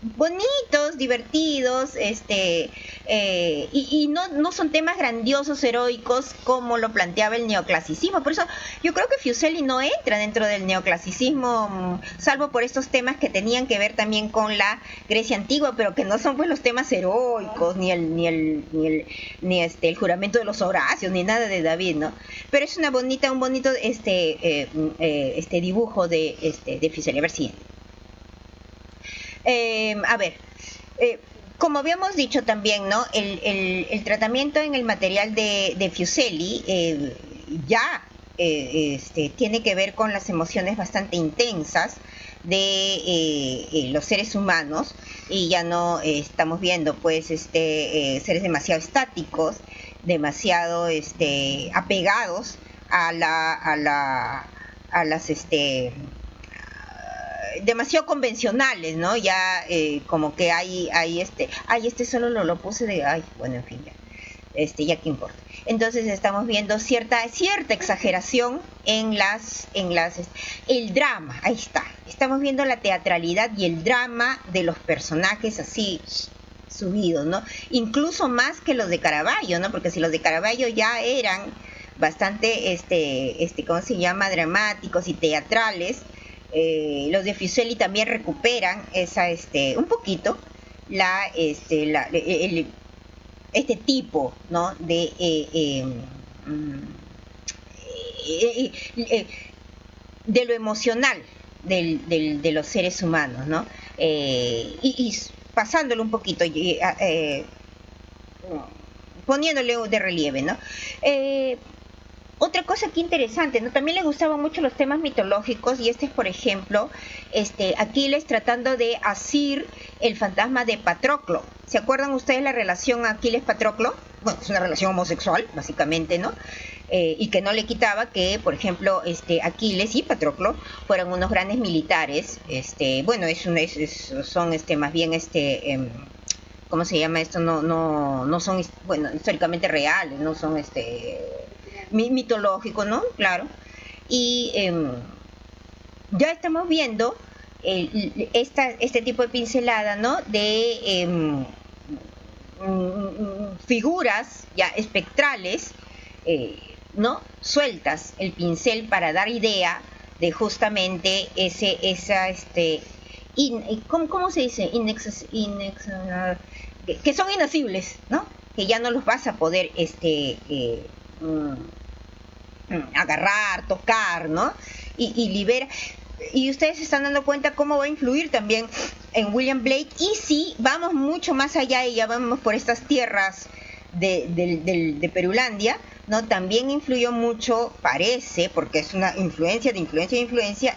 bonitos, divertidos, y no son temas grandiosos, heroicos, como lo planteaba el neoclasicismo. Por eso yo creo que Fuseli no entra dentro del neoclasicismo, salvo por estos temas que tenían que ver también con la Grecia antigua, pero que no son pues los temas heroicos, ni el juramento de los Horacios, ni nada de David, ¿no? Pero es un bonito dibujo de Fuseli. A ver si como habíamos dicho también, ¿no? El tratamiento en el material de Fuseli tiene que ver con las emociones bastante intensas de los seres humanos, y ya no estamos viendo pues seres demasiado estáticos, demasiado apegados a las demasiado convencionales, ¿no? Ya como que hay solo lo puse bueno, en fin, ya qué importa. Entonces estamos viendo cierta exageración en el drama, ahí está. Estamos viendo la teatralidad y el drama de los personajes así subidos, ¿no? Incluso más que los de Caravaggio, ¿no? Porque si los de Caravaggio ya eran bastante ¿cómo se llama? Dramáticos y teatrales, los de Fuseli también recuperan un poquito este tipo, ¿no? De lo emocional de los seres humanos, ¿no? Y pasándolo un poquito, poniéndole de relieve, ¿no? Otra cosa que interesante, ¿no? También le gustaban mucho los temas mitológicos, y es, por ejemplo, Aquiles tratando de asir el fantasma de Patroclo. ¿Se acuerdan ustedes la relación Aquiles-Patroclo? Bueno, es una relación homosexual, básicamente, ¿no? Y que no le quitaba que, por ejemplo, Aquiles y Patroclo fueran unos grandes militares. Bueno, son más bien ¿cómo se llama esto? No son, bueno, históricamente reales, no son mitológico, ¿no? Claro. Y ya estamos viendo este tipo de pincelada, ¿no? De figuras ya espectrales, ¿no? Sueltas el pincel para dar idea de justamente ¿cómo se dice? Que son inasibles, ¿no? Que ya no los vas a poder agarrar, tocar, ¿no? Y libera. Y ustedes se están dando cuenta cómo va a influir también en William Blake. Y si vamos mucho más allá y ya vamos por estas tierras de Perulandia, ¿no? También influyó mucho, parece, porque es una influencia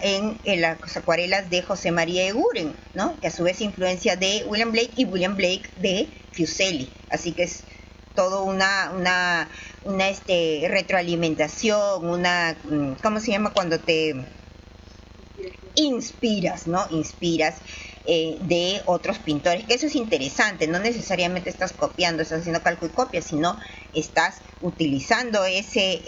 en las acuarelas de José María Eguren, ¿no? Que a su vez influencia de William Blake, y William Blake de Fuseli. Así que es todo una retroalimentación, ¿cómo se llama? Cuando te inspiras, ¿no? De otros pintores, que eso es interesante. No necesariamente estás copiando, estás haciendo calco y copia, sino estás utilizando ese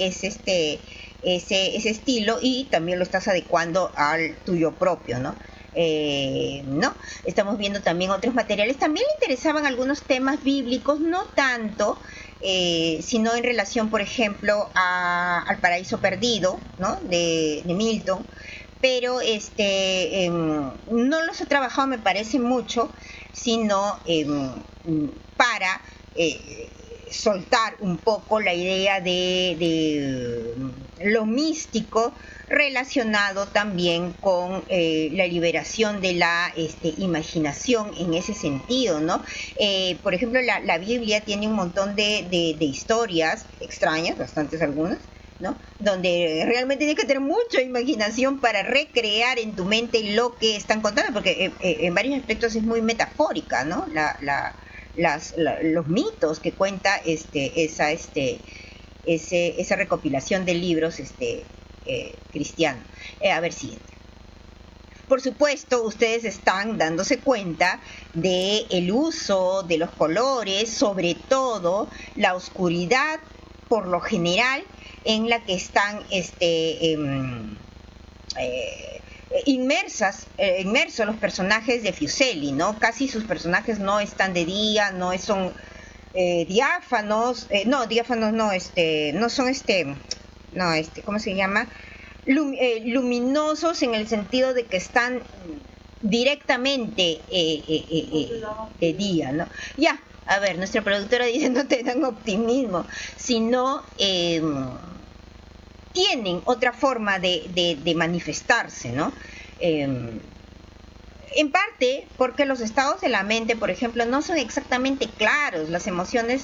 estilo, y también lo estás adecuando al tuyo propio, ¿no? ¿No? Estamos viendo también otros materiales. También le interesaban algunos temas bíblicos, no tanto, sino en relación, por ejemplo, al Paraíso Perdido, ¿no? de Milton. Pero no los he trabajado, me parece mucho, sino para soltar un poco la idea de lo místico, relacionado también con la liberación de la imaginación en ese sentido, ¿no? Por ejemplo, la Biblia tiene un montón de historias extrañas, bastantes algunas, ¿no? Donde realmente tienes que tener mucha imaginación para recrear en tu mente lo que están contando, porque en varios aspectos es muy metafórica, ¿no? Los mitos que cuenta esa recopilación de libros cristianos. A ver, siguiente. Por supuesto, ustedes están dándose cuenta de el uso de los colores, sobre todo la oscuridad, por lo general, en la que están inmersos los personajes de Fuseli, ¿no? Casi sus personajes no están de día, no son diáfanos, no son ¿cómo se llama? Luminosos en el sentido de que están directamente de día, ¿no? Ya, a ver, nuestra productora dice no te dan optimismo, sino tienen otra forma de manifestarse, ¿no? En parte porque los estados de la mente, por ejemplo, no son exactamente claros, las emociones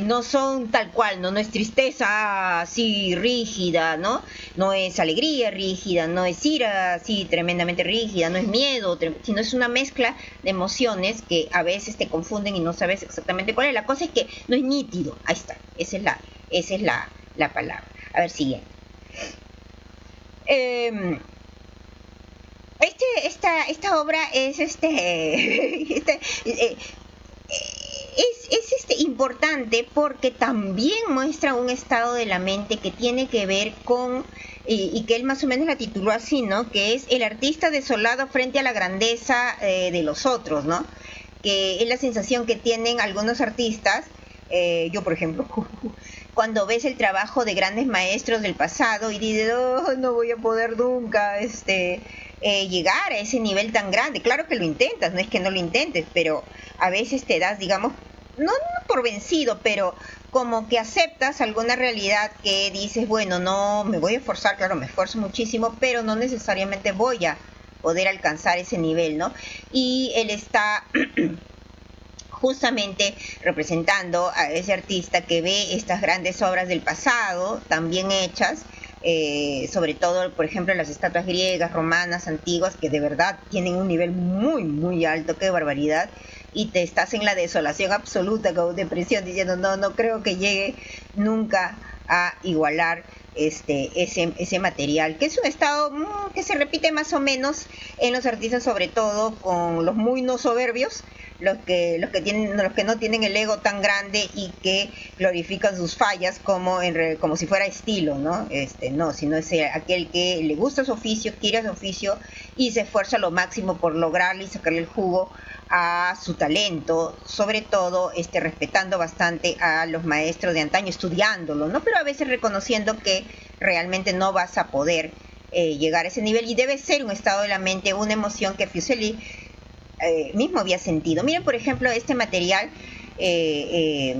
no son tal cual, ¿no? No es tristeza así rígida, ¿no? No es alegría rígida, no es ira así tremendamente rígida, no es miedo, sino es una mezcla de emociones que a veces te confunden y no sabes exactamente cuál es. La cosa es que no es nítido, ahí está, esa es la palabra. A ver, siguiente. Esta obra es importante porque también muestra un estado de la mente que tiene que ver con, y que él más o menos la tituló así, ¿no? Que es el artista desolado frente a la grandeza de los otros, ¿no? Que es la sensación que tienen algunos artistas. Yo, por ejemplo, cuando ves el trabajo de grandes maestros del pasado y dices, oh, no voy a poder nunca llegar a ese nivel tan grande. Claro que lo intentas, no es que no lo intentes, pero a veces te das, digamos, no por vencido, pero como que aceptas alguna realidad que dices, bueno, no me voy a esforzar, claro, me esfuerzo muchísimo, pero no necesariamente voy a poder alcanzar ese nivel, ¿no? Y él está justamente representando a ese artista que ve estas grandes obras del pasado, también hechas, sobre todo, por ejemplo, las estatuas griegas, romanas, antiguas, que de verdad tienen un nivel muy, muy alto, qué barbaridad, y te estás en la desolación absoluta, con depresión, diciendo, no creo que llegue nunca a igualar ese material, que es un estado que se repite más o menos en los artistas, sobre todo con los muy no soberbios, los que no tienen el ego tan grande y que glorifican sus fallas como si fuera estilo, ¿no? No, sino es aquel que le gusta su oficio, quiere su oficio y se esfuerza lo máximo por lograrle y sacarle el jugo a su talento, sobre todo respetando bastante a los maestros de antaño, estudiándolo, ¿no? Pero a veces reconociendo que realmente no vas a poder llegar a ese nivel, y debe ser un estado de la mente, una emoción que Fuseli mismo había sentido. Miren, por ejemplo, este material que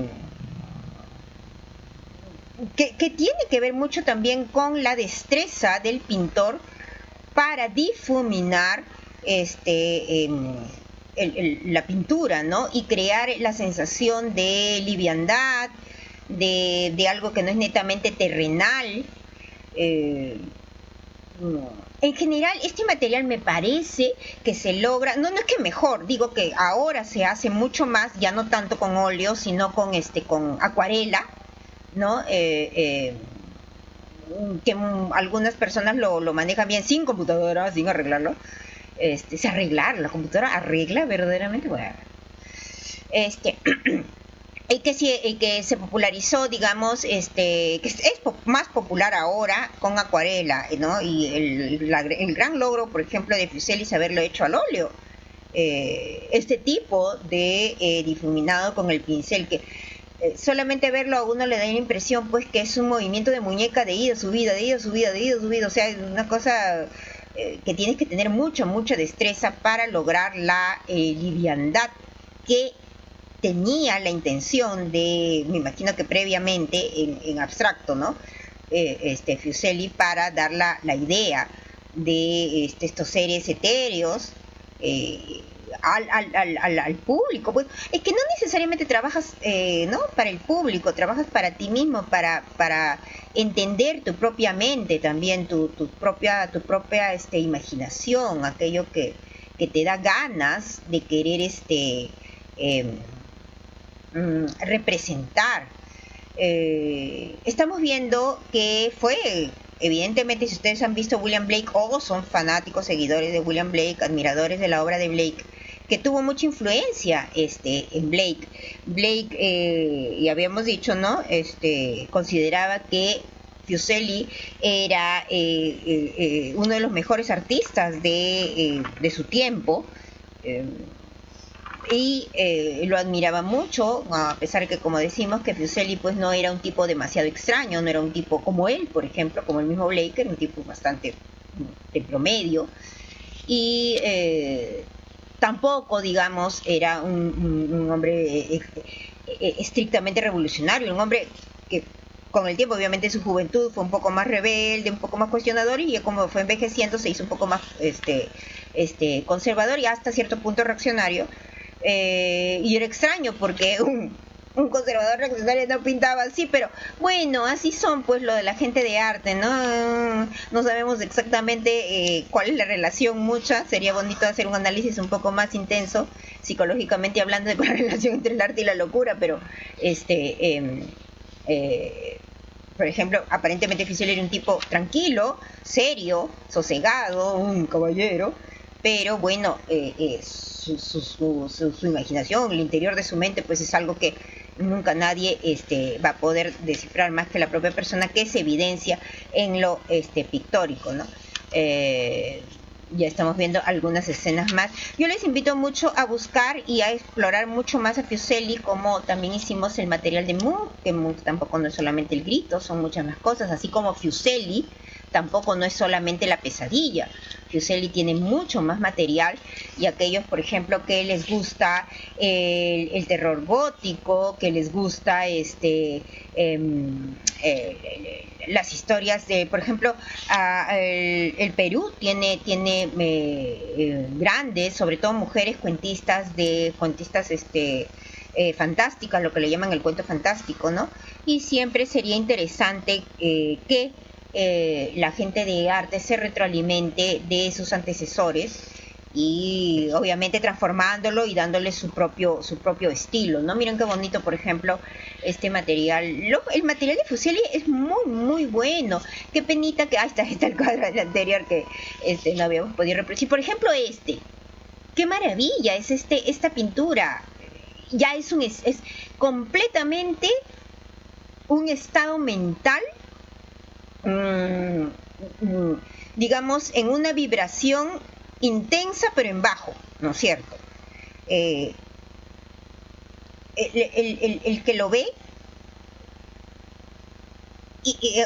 tiene que ver mucho también con la destreza del pintor para difuminar la pintura, ¿no? Y crear la sensación de liviandad, de algo que no es netamente terrenal. En general, este material me parece que se logra, no es que mejor, digo que ahora se hace mucho más, ya no tanto con óleo, sino con acuarela, ¿no? Que algunas personas lo manejan bien sin computadora, sin arreglarlo. Se arreglar, la computadora arregla verdaderamente, bueno. Que se popularizó, digamos, que es más popular ahora con acuarela, ¿no? Y el gran logro, por ejemplo, de Fuseli es haberlo hecho al óleo. Este tipo de difuminado con el pincel, que solamente verlo a uno le da la impresión, pues, que es un movimiento de muñeca de ida, subida, de ida, subida, de ida, subida, o sea, una cosa que tienes que tener mucha destreza para lograr la liviandad que tenía la intención de, me imagino que previamente en abstracto, ¿no? Fuseli, para dar la idea de estos seres etéreos al público. Pues es que no necesariamente trabajas ¿no? para el público, trabajas para ti mismo, para entender tu propia mente también, tu propia imaginación, aquello que te da ganas de querer em, representar. Estamos viendo que fue, evidentemente, si ustedes han visto William Blake o son fanáticos, seguidores de William Blake, admiradores de la obra de Blake, que tuvo mucha influencia en Blake. Blake, y habíamos dicho, ¿no? Consideraba que Fuseli era uno de los mejores artistas de su tiempo. Y lo admiraba mucho, a pesar de que, como decimos, que Fuseli pues no era un tipo demasiado extraño, no era un tipo como él, por ejemplo, como el mismo Blake, era un tipo bastante de promedio, y tampoco, digamos, era un hombre estrictamente revolucionario, un hombre que con el tiempo, obviamente, en su juventud fue un poco más rebelde, un poco más cuestionador, y como fue envejeciendo se hizo un poco más conservador y hasta cierto punto reaccionario. Y era extraño porque un conservador reaccionario no pintaba así, pero bueno, así son pues lo de la gente de arte, ¿no? No sabemos exactamente cuál es la relación mucha, sería bonito hacer un análisis un poco más intenso, psicológicamente hablando, de la relación entre el arte y la locura, pero por ejemplo, aparentemente Fuseli era un tipo tranquilo, serio, sosegado, un caballero, pero bueno, su imaginación, el interior de su mente, pues es algo que nunca nadie va a poder descifrar más que la propia persona, que se evidencia en lo pictórico, ¿no? Ya estamos viendo algunas escenas más. Yo les invito mucho a buscar y a explorar mucho más a Fuseli, como también hicimos el material de Munch, que Munch tampoco no es solamente el grito, son muchas más cosas, así como Fuseli tampoco no es solamente la pesadilla. Fuseli tiene mucho más material, y aquellos, por ejemplo, que les gusta el terror gótico, que les gusta las historias de, por ejemplo, el Perú tiene grandes, sobre todo mujeres cuentistas fantásticas, lo que le llaman el cuento fantástico, ¿no? Y siempre sería interesante que la gente de arte se retroalimente de sus antecesores, y obviamente transformándolo y dándole su propio estilo, ¿no? Miren qué bonito, por ejemplo, este material. El material de Fuseli es muy, muy bueno. Qué penita que... está el cuadro anterior que no habíamos podido reproducir. Por ejemplo, qué maravilla es esta pintura. Ya es completamente un estado mental, digamos, en una vibración intensa, pero en bajo, ¿no es cierto? El que lo ve,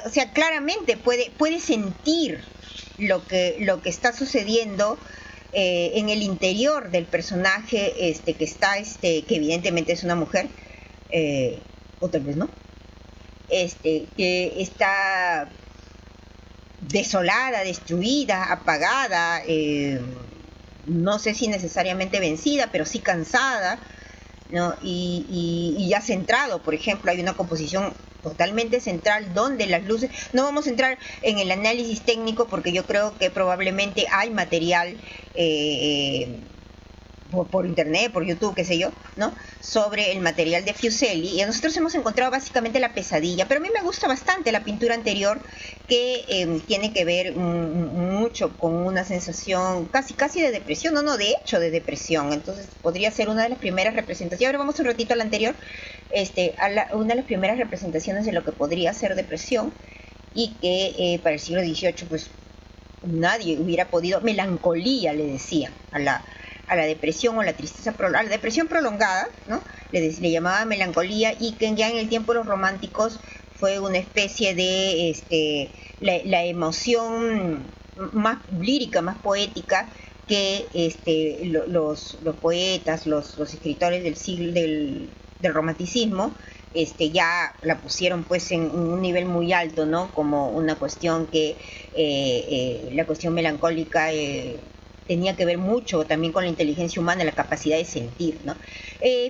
o sea, claramente puede sentir lo que está sucediendo en el interior del personaje que está, que evidentemente es una mujer, o tal vez no, que está desolada, destruida, apagada, no sé si necesariamente vencida, pero sí cansada, ¿no? Y ya centrado, por ejemplo, hay una composición totalmente central donde las luces... No vamos a entrar en el análisis técnico porque yo creo que probablemente hay material por internet, por YouTube, qué sé yo, ¿no? Sobre el material de Fuseli, y nosotros hemos encontrado básicamente la pesadilla, pero a mí me gusta bastante la pintura anterior, que tiene que ver mucho con una sensación casi de depresión, de hecho de depresión. Entonces podría ser una de las primeras representaciones. Ahora vamos un ratito al anterior, una de las primeras representaciones de lo que podría ser depresión, y que para el siglo XVIII pues nadie hubiera podido... Melancolía le decían a la depresión, o la tristeza, a la depresión prolongada, ¿no? Le llamaba melancolía, y que ya en el tiempo de los románticos fue una especie de la emoción más lírica, más poética, que los poetas, los escritores del siglo del romanticismo ya la pusieron pues en un nivel muy alto, ¿no? Como una cuestión que la cuestión melancólica tenía que ver mucho también con la inteligencia humana, la capacidad de sentir, ¿no?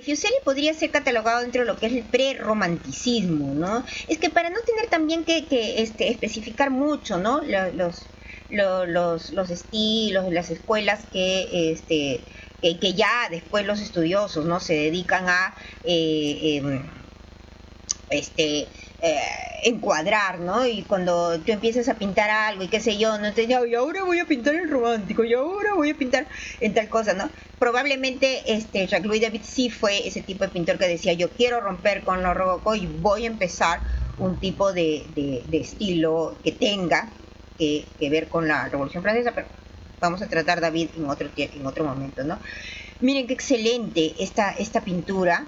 Fuseli podría ser catalogado dentro de lo que es el prerromanticismo, ¿no? Es que para no tener también que especificar mucho, ¿no? Los estilos, las escuelas que ya después los estudiosos, ¿no? Se dedican a encuadrar, ¿no? Y cuando tú empiezas a pintar algo y qué sé yo, no te y ahora voy a pintar el romántico, y ahora voy a pintar en tal cosa, ¿no? Probablemente Jacques-Louis David sí fue ese tipo de pintor que decía, yo quiero romper con lo rococó y voy a empezar un tipo de estilo que tenga que ver con la Revolución Francesa, pero vamos a tratar David en otro momento, ¿no? Miren qué excelente esta pintura.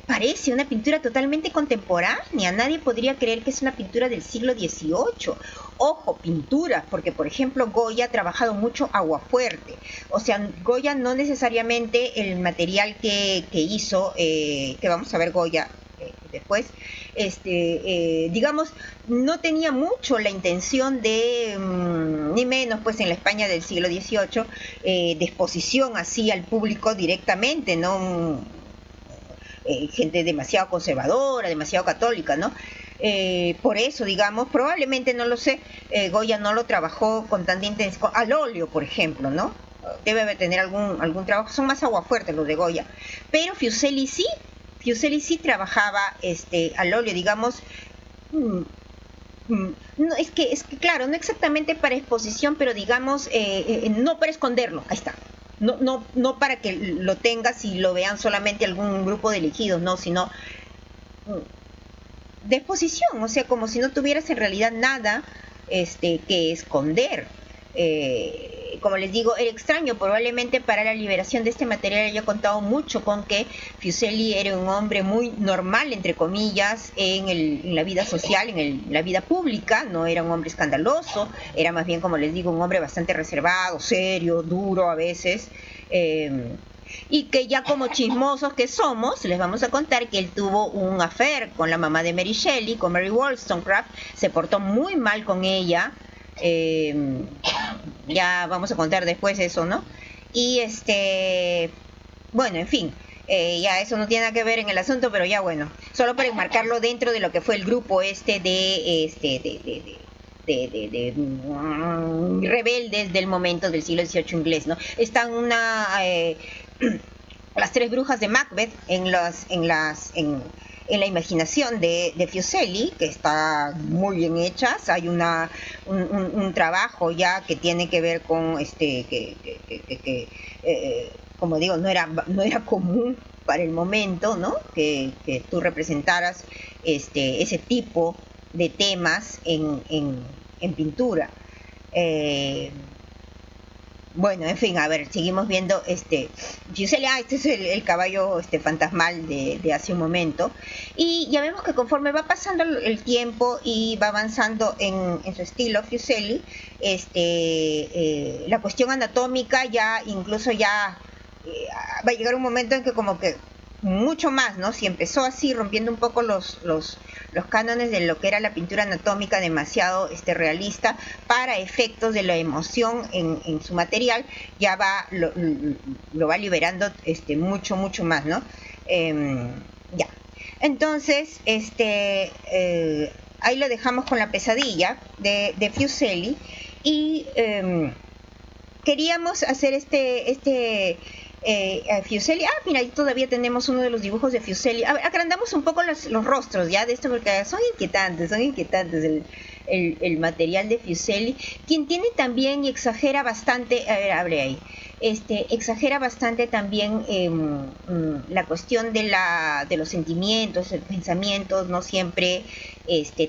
Parece una pintura totalmente contemporánea. Nadie podría creer que es una pintura del siglo XVIII. Ojo, pintura, porque por ejemplo Goya ha trabajado mucho aguafuerte. O sea, Goya no necesariamente el material que hizo, que vamos a ver Goya después, digamos, no tenía mucho la intención de, ni menos pues en la España del siglo XVIII, de exposición así al público directamente, ¿no? Gente demasiado conservadora, demasiado católica, ¿no? Por eso, digamos, probablemente, no lo sé, Goya no lo trabajó con tanta intensidad, al óleo, por ejemplo, ¿no? Debe tener algún trabajo, son más aguafuertes los de Goya, pero Fuseli sí trabajaba al óleo, digamos. No, es que claro, no exactamente para exposición, pero digamos, no para esconderlo, ahí está. No para que lo tengas y lo vean solamente algún grupo de elegidos, no, sino de exposición, o sea, como si no tuvieras en realidad nada que esconder. Como les digo, era extraño, probablemente para la liberación de este material haya contado mucho con que Fuseli era un hombre muy normal, entre comillas, en la vida social, en la vida pública, no era un hombre escandaloso, era más bien, como les digo, un hombre bastante reservado, serio, duro a veces, y que ya como chismosos que somos, les vamos a contar que él tuvo un affair con la mamá de Mary Shelley, con Mary Wollstonecraft, se portó muy mal con ella. Ya vamos a contar después eso, ¿no? Y bueno, en fin, ya eso no tiene nada que ver en el asunto, pero ya bueno, solo para enmarcarlo dentro de lo que fue el grupo rebeldes del momento del siglo XVIII inglés, ¿no? Están las tres brujas de Macbeth en la imaginación de Fuseli, que está muy bien hechas. Hay un trabajo ya que tiene que ver con como digo, no era común para el momento, ¿no? Que tú representaras ese tipo de temas en pintura. Bueno, en fin, a ver, seguimos viendo Fuseli, este es el caballo fantasmal de hace un momento, y ya vemos que conforme va pasando el tiempo y va avanzando en su estilo Fuseli, la cuestión anatómica ya incluso va a llegar un momento en que como que mucho más, ¿no? Si empezó así rompiendo un poco los cánones de lo que era la pintura anatómica demasiado realista para efectos de la emoción en su material, ya lo va liberando mucho más, ¿no? Ya. Entonces, ahí lo dejamos con la pesadilla de Fuseli y queríamos hacer Fuseli. Mira, ahí todavía tenemos uno de los dibujos de Fuseli. A ver, agrandamos un poco los rostros ya de esto porque son inquietantes el material de Fuseli, quien tiene también y exagera bastante, a ver, abre ahí, exagera bastante también la cuestión de los sentimientos, los pensamientos, no siempre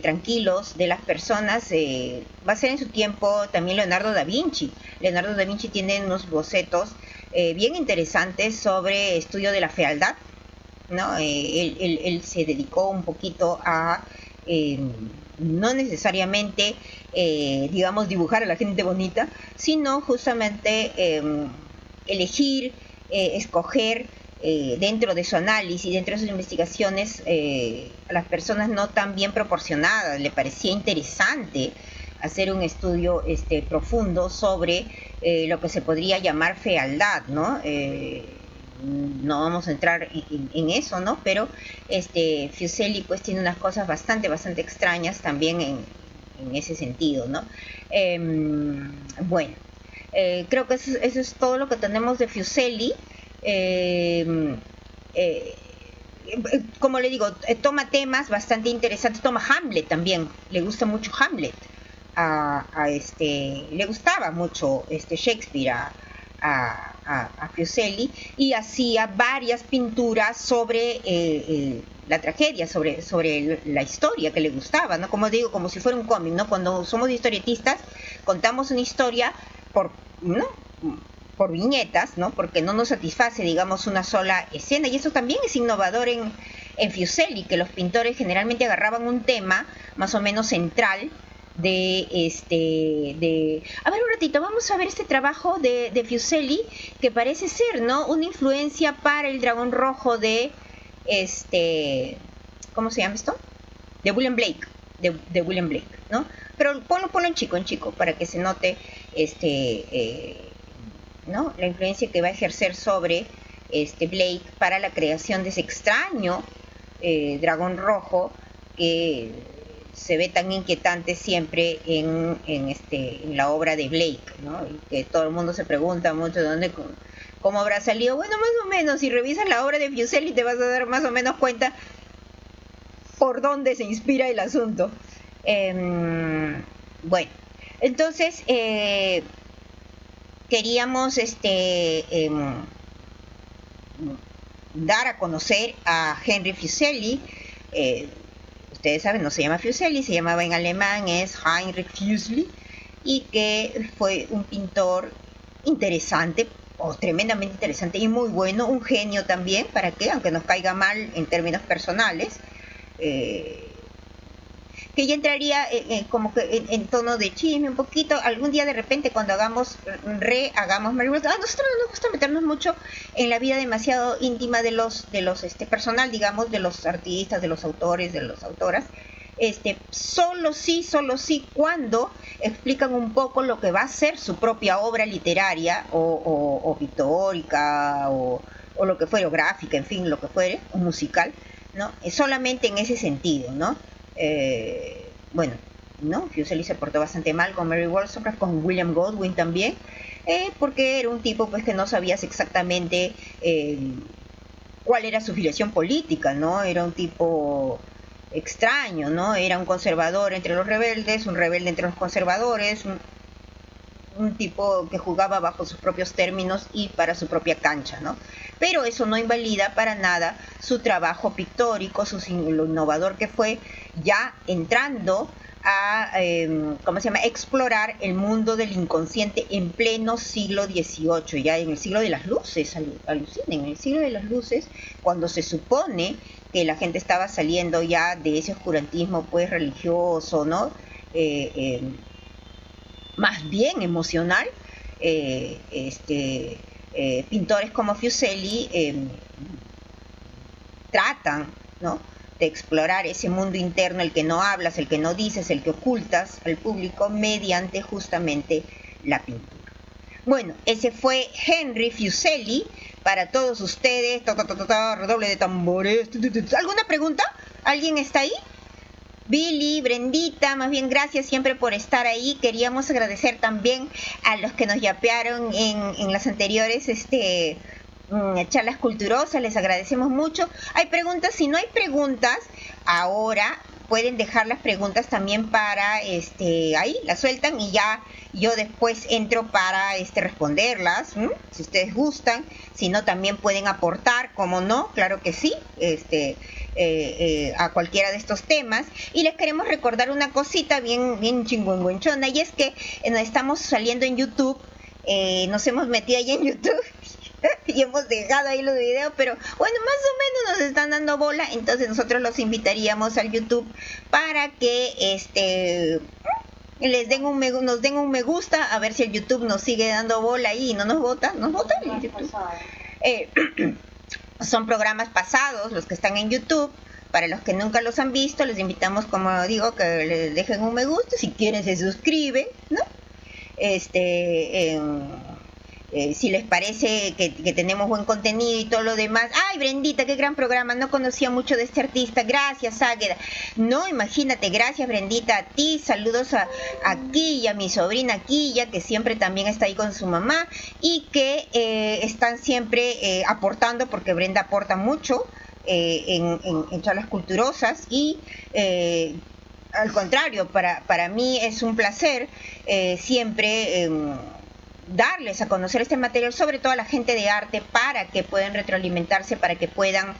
tranquilos de las personas. Va a ser en su tiempo también Leonardo da Vinci. Leonardo da Vinci tiene unos bocetos bien interesantes sobre estudio de la fealdad, ¿no? Él se dedicó un poquito a no necesariamente digamos dibujar a la gente bonita, sino justamente elegir, escoger dentro de su análisis, dentro de sus investigaciones, a las personas no tan bien proporcionadas. Le parecía interesante hacer un estudio profundo sobre lo que se podría llamar fealdad, ¿no? No vamos a entrar en eso, ¿no? Pero Fuseli pues tiene unas cosas bastante extrañas también en ese sentido, ¿no? Bueno, creo que eso es todo lo que tenemos de Fuseli. Como le digo, toma temas bastante interesantes, toma Hamlet también, le gusta mucho Hamlet, le gustaba mucho Shakespeare a Fuseli, y hacía varias pinturas sobre la tragedia, sobre la historia que le gustaba, ¿no? Como digo, como si fuera un cómic, ¿no? Cuando somos historietistas, contamos una historia ¿no? por viñetas, ¿no? Porque no nos satisface, digamos, una sola escena, y eso también es innovador en Fuseli, que los pintores generalmente agarraban un tema más o menos central a ver un ratito, vamos a ver este trabajo de Fuseli, que parece ser, ¿no? Una influencia para el dragón rojo de ¿cómo se llama esto? De William Blake, de William Blake, ¿no? Pero ponlo en chico, para que se note ¿no? La influencia que va a ejercer sobre Blake para la creación de ese extraño dragón rojo que se ve tan inquietante siempre en la obra de Blake, ¿no? Y que todo el mundo se pregunta mucho de dónde, cómo habrá salido. Bueno, más o menos, si revisas la obra de Fuseli te vas a dar más o menos cuenta por dónde se inspira el asunto. Bueno, entonces queríamos dar a conocer a Henry Fuseli. Ustedes saben, no se llama Fuseli, se llamaba en alemán, es Heinrich Fuseli, y que fue un pintor interesante, tremendamente interesante y muy bueno, un genio también, ¿para qué? Aunque nos caiga mal en términos personales, que ya entraría como que en tono de chisme un poquito. Algún día de repente cuando hagamos Mary World, a nosotros no nos gusta meternos mucho en la vida demasiado íntima de los personal, digamos, de los artistas, de los autores, de las autoras. Solo sí cuando explican un poco lo que va a ser su propia obra literaria o pictórica o lo que fuere, o gráfica, en fin, lo que fuere, o musical, ¿no? Solamente en ese sentido, ¿no? Bueno, ¿no? Fuseli se portó bastante mal con Mary Wollstonecraft, con William Godwin también, porque era un tipo pues que no sabías exactamente cuál era su filiación política, ¿no? Era un tipo extraño, ¿no? Era un conservador entre los rebeldes, un rebelde entre los conservadores, un tipo que jugaba bajo sus propios términos y para su propia cancha, ¿no? Pero eso no invalida para nada su trabajo pictórico, lo innovador que fue, ya entrando a explorar el mundo del inconsciente en pleno siglo XVIII, ya en el siglo de las luces, alucinen, en el siglo de las luces, cuando se supone que la gente estaba saliendo ya de ese oscurantismo pues religioso, ¿no? Más bien emocional, pintores como Fuseli tratan, ¿no?, de explorar ese mundo interno, el que no hablas, el que no dices, el que ocultas al público mediante justamente la pintura. Bueno, ese fue Henry Fuseli para todos ustedes. Redoble de tambores. ¿Alguna pregunta? ¿Alguien está ahí? Billy, Brendita, más bien gracias siempre por estar ahí. Queríamos agradecer también a los que nos yapearon en las anteriores charlas culturosas, les agradecemos mucho. Hay preguntas, si no hay preguntas, ahora pueden dejar las preguntas también para ahí, las sueltan y ya yo después entro para responderlas, si ustedes gustan. Si no, también pueden aportar, como no, claro que sí, a cualquiera de estos temas. Y les queremos recordar una cosita bien chingüengüenchona, y es que nos estamos saliendo en YouTube, nos hemos metido ahí en YouTube y hemos dejado ahí los videos, pero bueno, más o menos nos están dando bola. Entonces nosotros los invitaríamos al YouTube para que nos den un me gusta, a ver si el YouTube nos sigue dando bola ahí y no nos vota el YouTube. Son programas pasados los que están en YouTube, Para los que nunca los han visto, les invitamos, como digo, que les dejen un me gusta, si quieren se suscriben, ¿no? Si les parece que tenemos buen contenido y todo lo demás. Ay, Brendita, qué gran programa, no conocía mucho de este artista, gracias Águeda. No, imagínate, gracias Brendita a ti, saludos a Quilla, mi sobrina Quilla, que siempre también está ahí con su mamá y que están siempre aportando, porque Brenda aporta mucho en charlas culturosas y al contrario, para mí es un placer siempre darles a conocer este material, sobre todo a la gente de arte, para que puedan retroalimentarse, para que puedan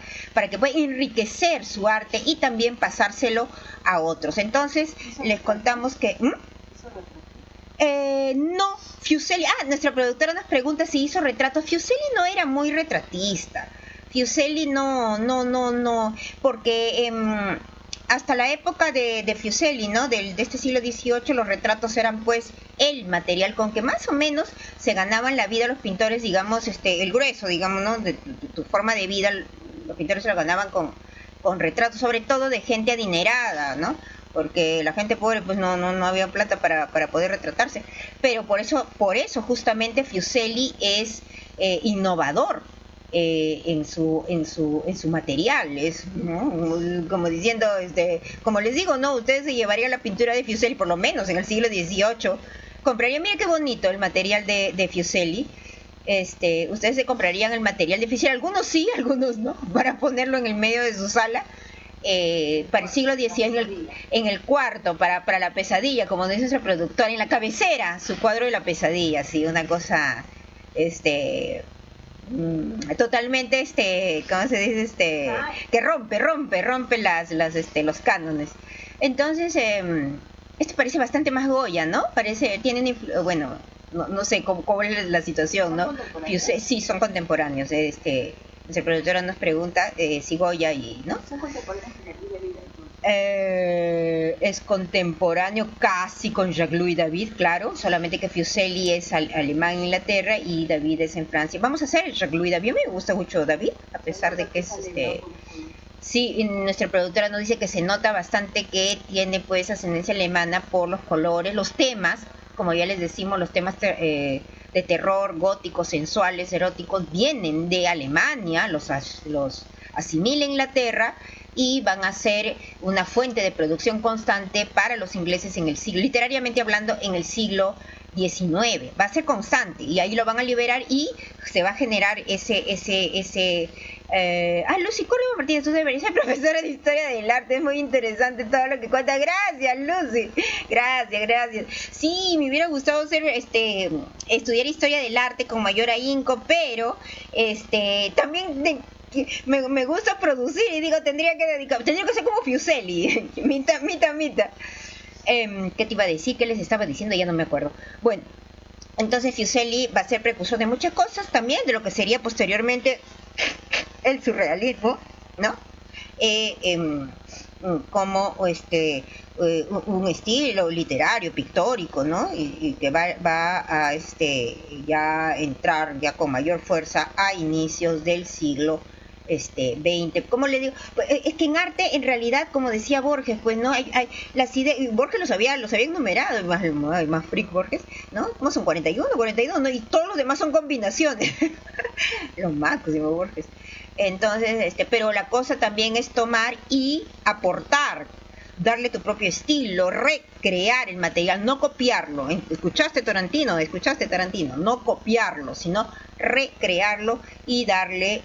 enriquecer su arte y también pasárselo a otros. Entonces, les contamos que... no, Fiuselli, nuestra productora nos pregunta si hizo retratos. Fiuselli no era muy retratista. Fiuselli no, porque hasta la época de Fiuselli, ¿no? De este siglo XVIII, los retratos eran pues el material con que más o menos se ganaban la vida los pintores, digamos, el grueso, digamos, ¿no? De tu forma de vida, los pintores se lo ganaban con retratos, sobre todo de gente adinerada, ¿no? Porque la gente pobre pues no había plata para poder retratarse. Pero por eso justamente Fiuselli es innovador. En su material, ¿no? Como diciendo, como les digo, no, ustedes se llevarían la pintura de Fiuselli, por lo menos en el siglo XVIII, comprarían, mira qué bonito el material de Fiuselli. Ustedes se comprarían el material de Fiuselli, algunos sí, algunos no, para ponerlo en el medio de su sala, para el siglo XIX, en el cuarto, para la pesadilla, como dice nuestro productor, en la cabecera, su cuadro de la pesadilla, sí, una cosa, totalmente ¿cómo se dice? Que rompe los cánones. Entonces esto parece bastante más Goya, ¿no? Bueno, no sé cómo es la situación, ¿no? Sí, son contemporáneos. Nuestra productora nos pregunta si Goya ¿no? Son contemporáneos en el vida. Es contemporáneo casi con Jacques-Louis David, claro, solamente que Fiuselli es alemán en Inglaterra y David es en Francia. Vamos a hacer Jacques-Louis David, me gusta mucho David, a pesar de que es sí, nuestra productora nos dice que se nota bastante que tiene pues ascendencia alemana por los colores, los temas, como ya les decimos, los temas de terror, góticos, sensuales, eróticos, vienen de Alemania, los asimila Inglaterra y van a ser una fuente de producción constante para los ingleses en el siglo, literariamente hablando, en el siglo XIX. Va a ser constante y ahí lo van a liberar y se va a generar Lucy Córdoba Martínez, tú deberías ser profesora de Historia del Arte, es muy interesante todo lo que cuenta. Gracias, Lucy, gracias. Sí, me hubiera gustado estudiar Historia del Arte con mayor ahínco, pero también me gusta producir y digo, tendría que ser como Fiuselli, mitad. ¿Qué te iba a decir? ¿Qué les estaba diciendo? Ya no me acuerdo. Bueno, entonces Fiuselli va a ser precursor de muchas cosas, también de lo que sería posteriormente el surrealismo, ¿no? Como un estilo literario, pictórico, ¿no? Y que va a ya entrar ya con mayor fuerza a inicios del siglo 20. ¿Cómo le digo? Es que en arte, en realidad, como decía Borges, pues no hay las ideas. Borges los había enumerado, más freak Borges, ¿no? ¿Cómo son? 41, ¿no? Y todos los demás son combinaciones. Los máximos Borges. Entonces, pero la cosa también es tomar y aportar, darle tu propio estilo, recrear el material, no copiarlo. ¿Escuchaste Tarantino? No copiarlo, sino recrearlo y darle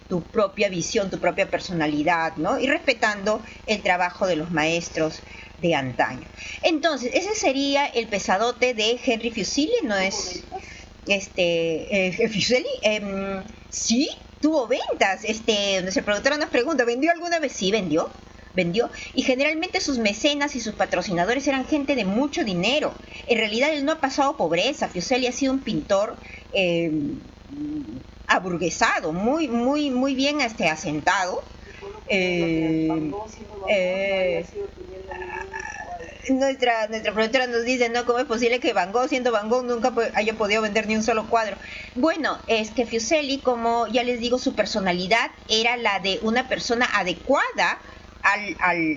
tu propia visión, tu propia personalidad, ¿no? Y respetando el trabajo de los maestros de antaño. Entonces, ese sería el pesadote de Henry Fiuselli, ¿no es? Fiuselli, sí, tuvo ventas. Nuestra productora nos pregunta, ¿vendió alguna vez? Sí, vendió, y generalmente sus mecenas y sus patrocinadores eran gente de mucho dinero. En realidad él no ha pasado pobreza. Fiuselli ha sido un pintor aburguesado, muy bien asentado. Nuestra productora nos dice, ¿no? ¿Cómo es posible que Van Gogh, siendo Van Gogh, nunca haya podido vender ni un solo cuadro? Bueno, es que Fuseli, como ya les digo, su personalidad era la de una persona adecuada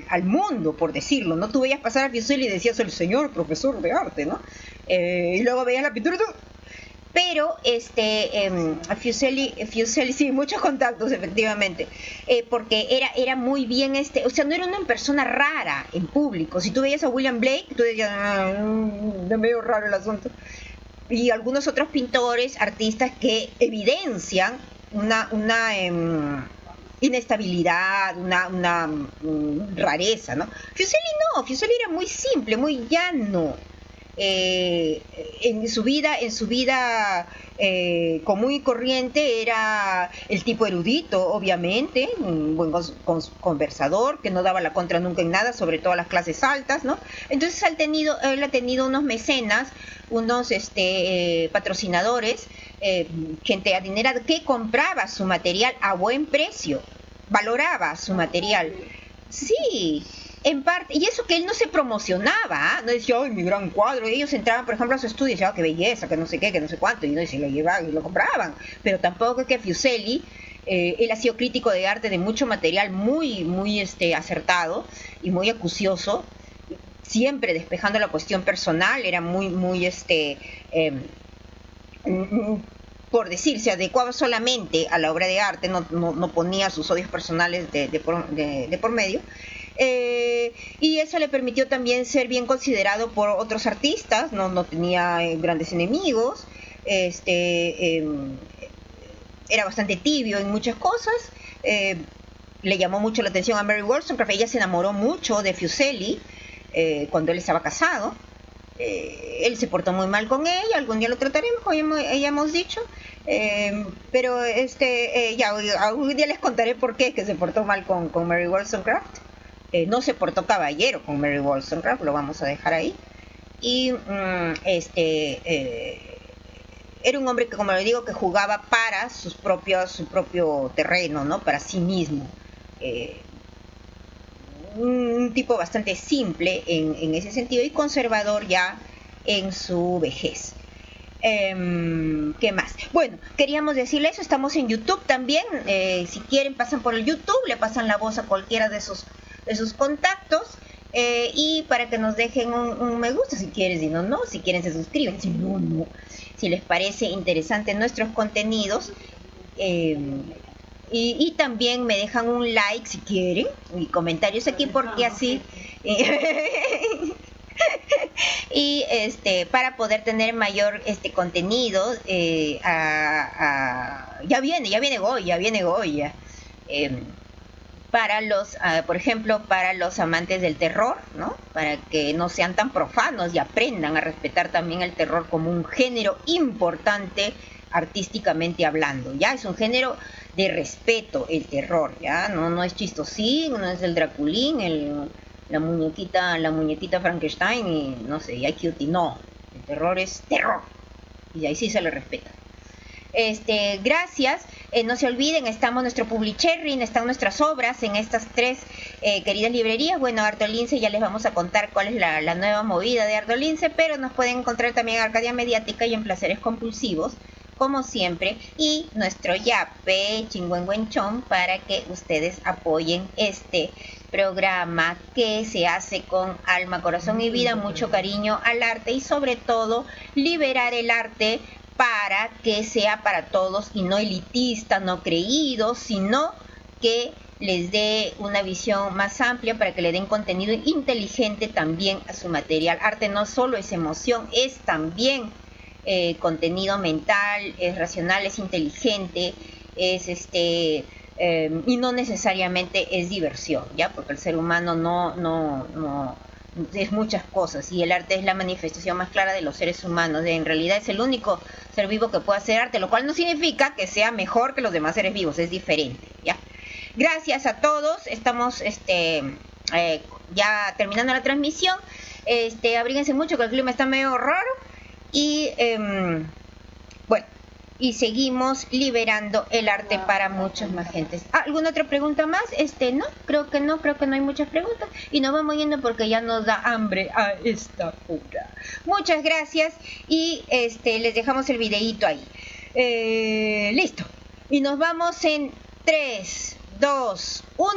al mundo, por decirlo, ¿no? Tú veías pasar a Fuseli y decías, el señor profesor de arte, ¿no? Y luego veías la pintura y tú... Pero Fuseli, sí, muchos contactos, efectivamente, porque era muy bien, o sea, no era una persona rara en público. Si tú veías a William Blake, tú decías, es medio raro el asunto. Y algunos otros pintores, artistas que evidencian una inestabilidad, una rareza, ¿no? Fuseli no, Fuseli era muy simple, muy llano. En su vida común y corriente era el tipo erudito, obviamente, un buen conversador que no daba la contra nunca en nada, sobre todo a las clases altas, ¿no? Entonces él ha tenido unos mecenas, unos patrocinadores, gente adinerada que compraba su material a buen precio, valoraba su material. Sí, en parte, y eso que él no se promocionaba, no decía, ¡ay, mi gran cuadro! Ellos entraban, por ejemplo, a su estudio y decían, ¡qué belleza! Que no sé qué, que no sé cuánto, y no, y se lo llevaban y lo compraban. Pero tampoco es que Fuseli, él ha sido crítico de arte de mucho material muy acertado y muy acucioso, siempre despejando la cuestión personal, era muy por decir, se adecuaba solamente a la obra de arte, no ponía sus odios personales de por medio. Y eso le permitió también ser bien considerado por otros artistas, no tenía grandes enemigos, era bastante tibio en muchas cosas, le llamó mucho la atención a Mary Wollstonecraft, ella se enamoró mucho de Fuseli cuando él estaba casado. Él se portó muy mal con ella, algún día lo trataremos, como ya hemos dicho, pero ya algún día les contaré por qué es que se portó mal con Mary Wollstonecraft. No se portó caballero con Mary Wollstonecraft, lo vamos a dejar ahí. Y era un hombre que, como le digo, que jugaba para su propio terreno, ¿no? Para sí mismo. Un tipo bastante simple en ese sentido y conservador ya en su vejez. ¿Qué más? Bueno, queríamos decirle eso, estamos en YouTube también, si quieren pasan por el YouTube, le pasan la voz a cualquiera de sus contactos, y para que nos dejen un me gusta si quieren, si no, si quieren se suscriben, si no, si les parece interesante nuestros contenidos, y también me dejan un like si quieren, y comentarios aquí porque así... y para poder tener mayor contenido, ya viene Goya, para los por ejemplo, para los amantes del terror, ¿no? Para que no sean tan profanos y aprendan a respetar también el terror como un género importante artísticamente hablando. Ya es un género de respeto el terror, ya no es chistosín, no es el Draculín, la muñequita Frankenstein y no sé, y Cutie, no, el terror es terror y ahí sí se le respeta. Gracias, no se olviden, estamos nuestro Publicherry, están nuestras obras en estas tres queridas librerías. Bueno, Artolince ya les vamos a contar cuál es la nueva movida de Artolince, pero nos pueden encontrar también en Arcadia Mediática y en Placeres Compulsivos, como siempre, y nuestro yape chingüengüenchón para que ustedes apoyen este programa que se hace con alma, corazón y vida, mucho cariño al arte y sobre todo liberar el arte para que sea para todos y no elitista, no creído, sino que les dé una visión más amplia para que le den contenido inteligente también a su material. Arte no solo es emoción, es también contenido mental, es racional, es inteligente, es y no necesariamente es diversión, ya, porque el ser humano no es muchas cosas y el arte es la manifestación más clara de los seres humanos. En realidad es el único ser vivo que puede hacer arte, lo cual no significa que sea mejor que los demás seres vivos, es diferente, ya. Gracias a todos, estamos ya terminando la transmisión. Abríguense mucho que el clima está medio raro y bueno, y seguimos liberando el arte para muchas más gentes. ¿Alguna otra pregunta más? No, creo que no hay muchas preguntas y nos vamos yendo porque ya nos da hambre a esta hora. Muchas gracias y les dejamos el videíto ahí. Listo. Y nos vamos en 3, 2, 1.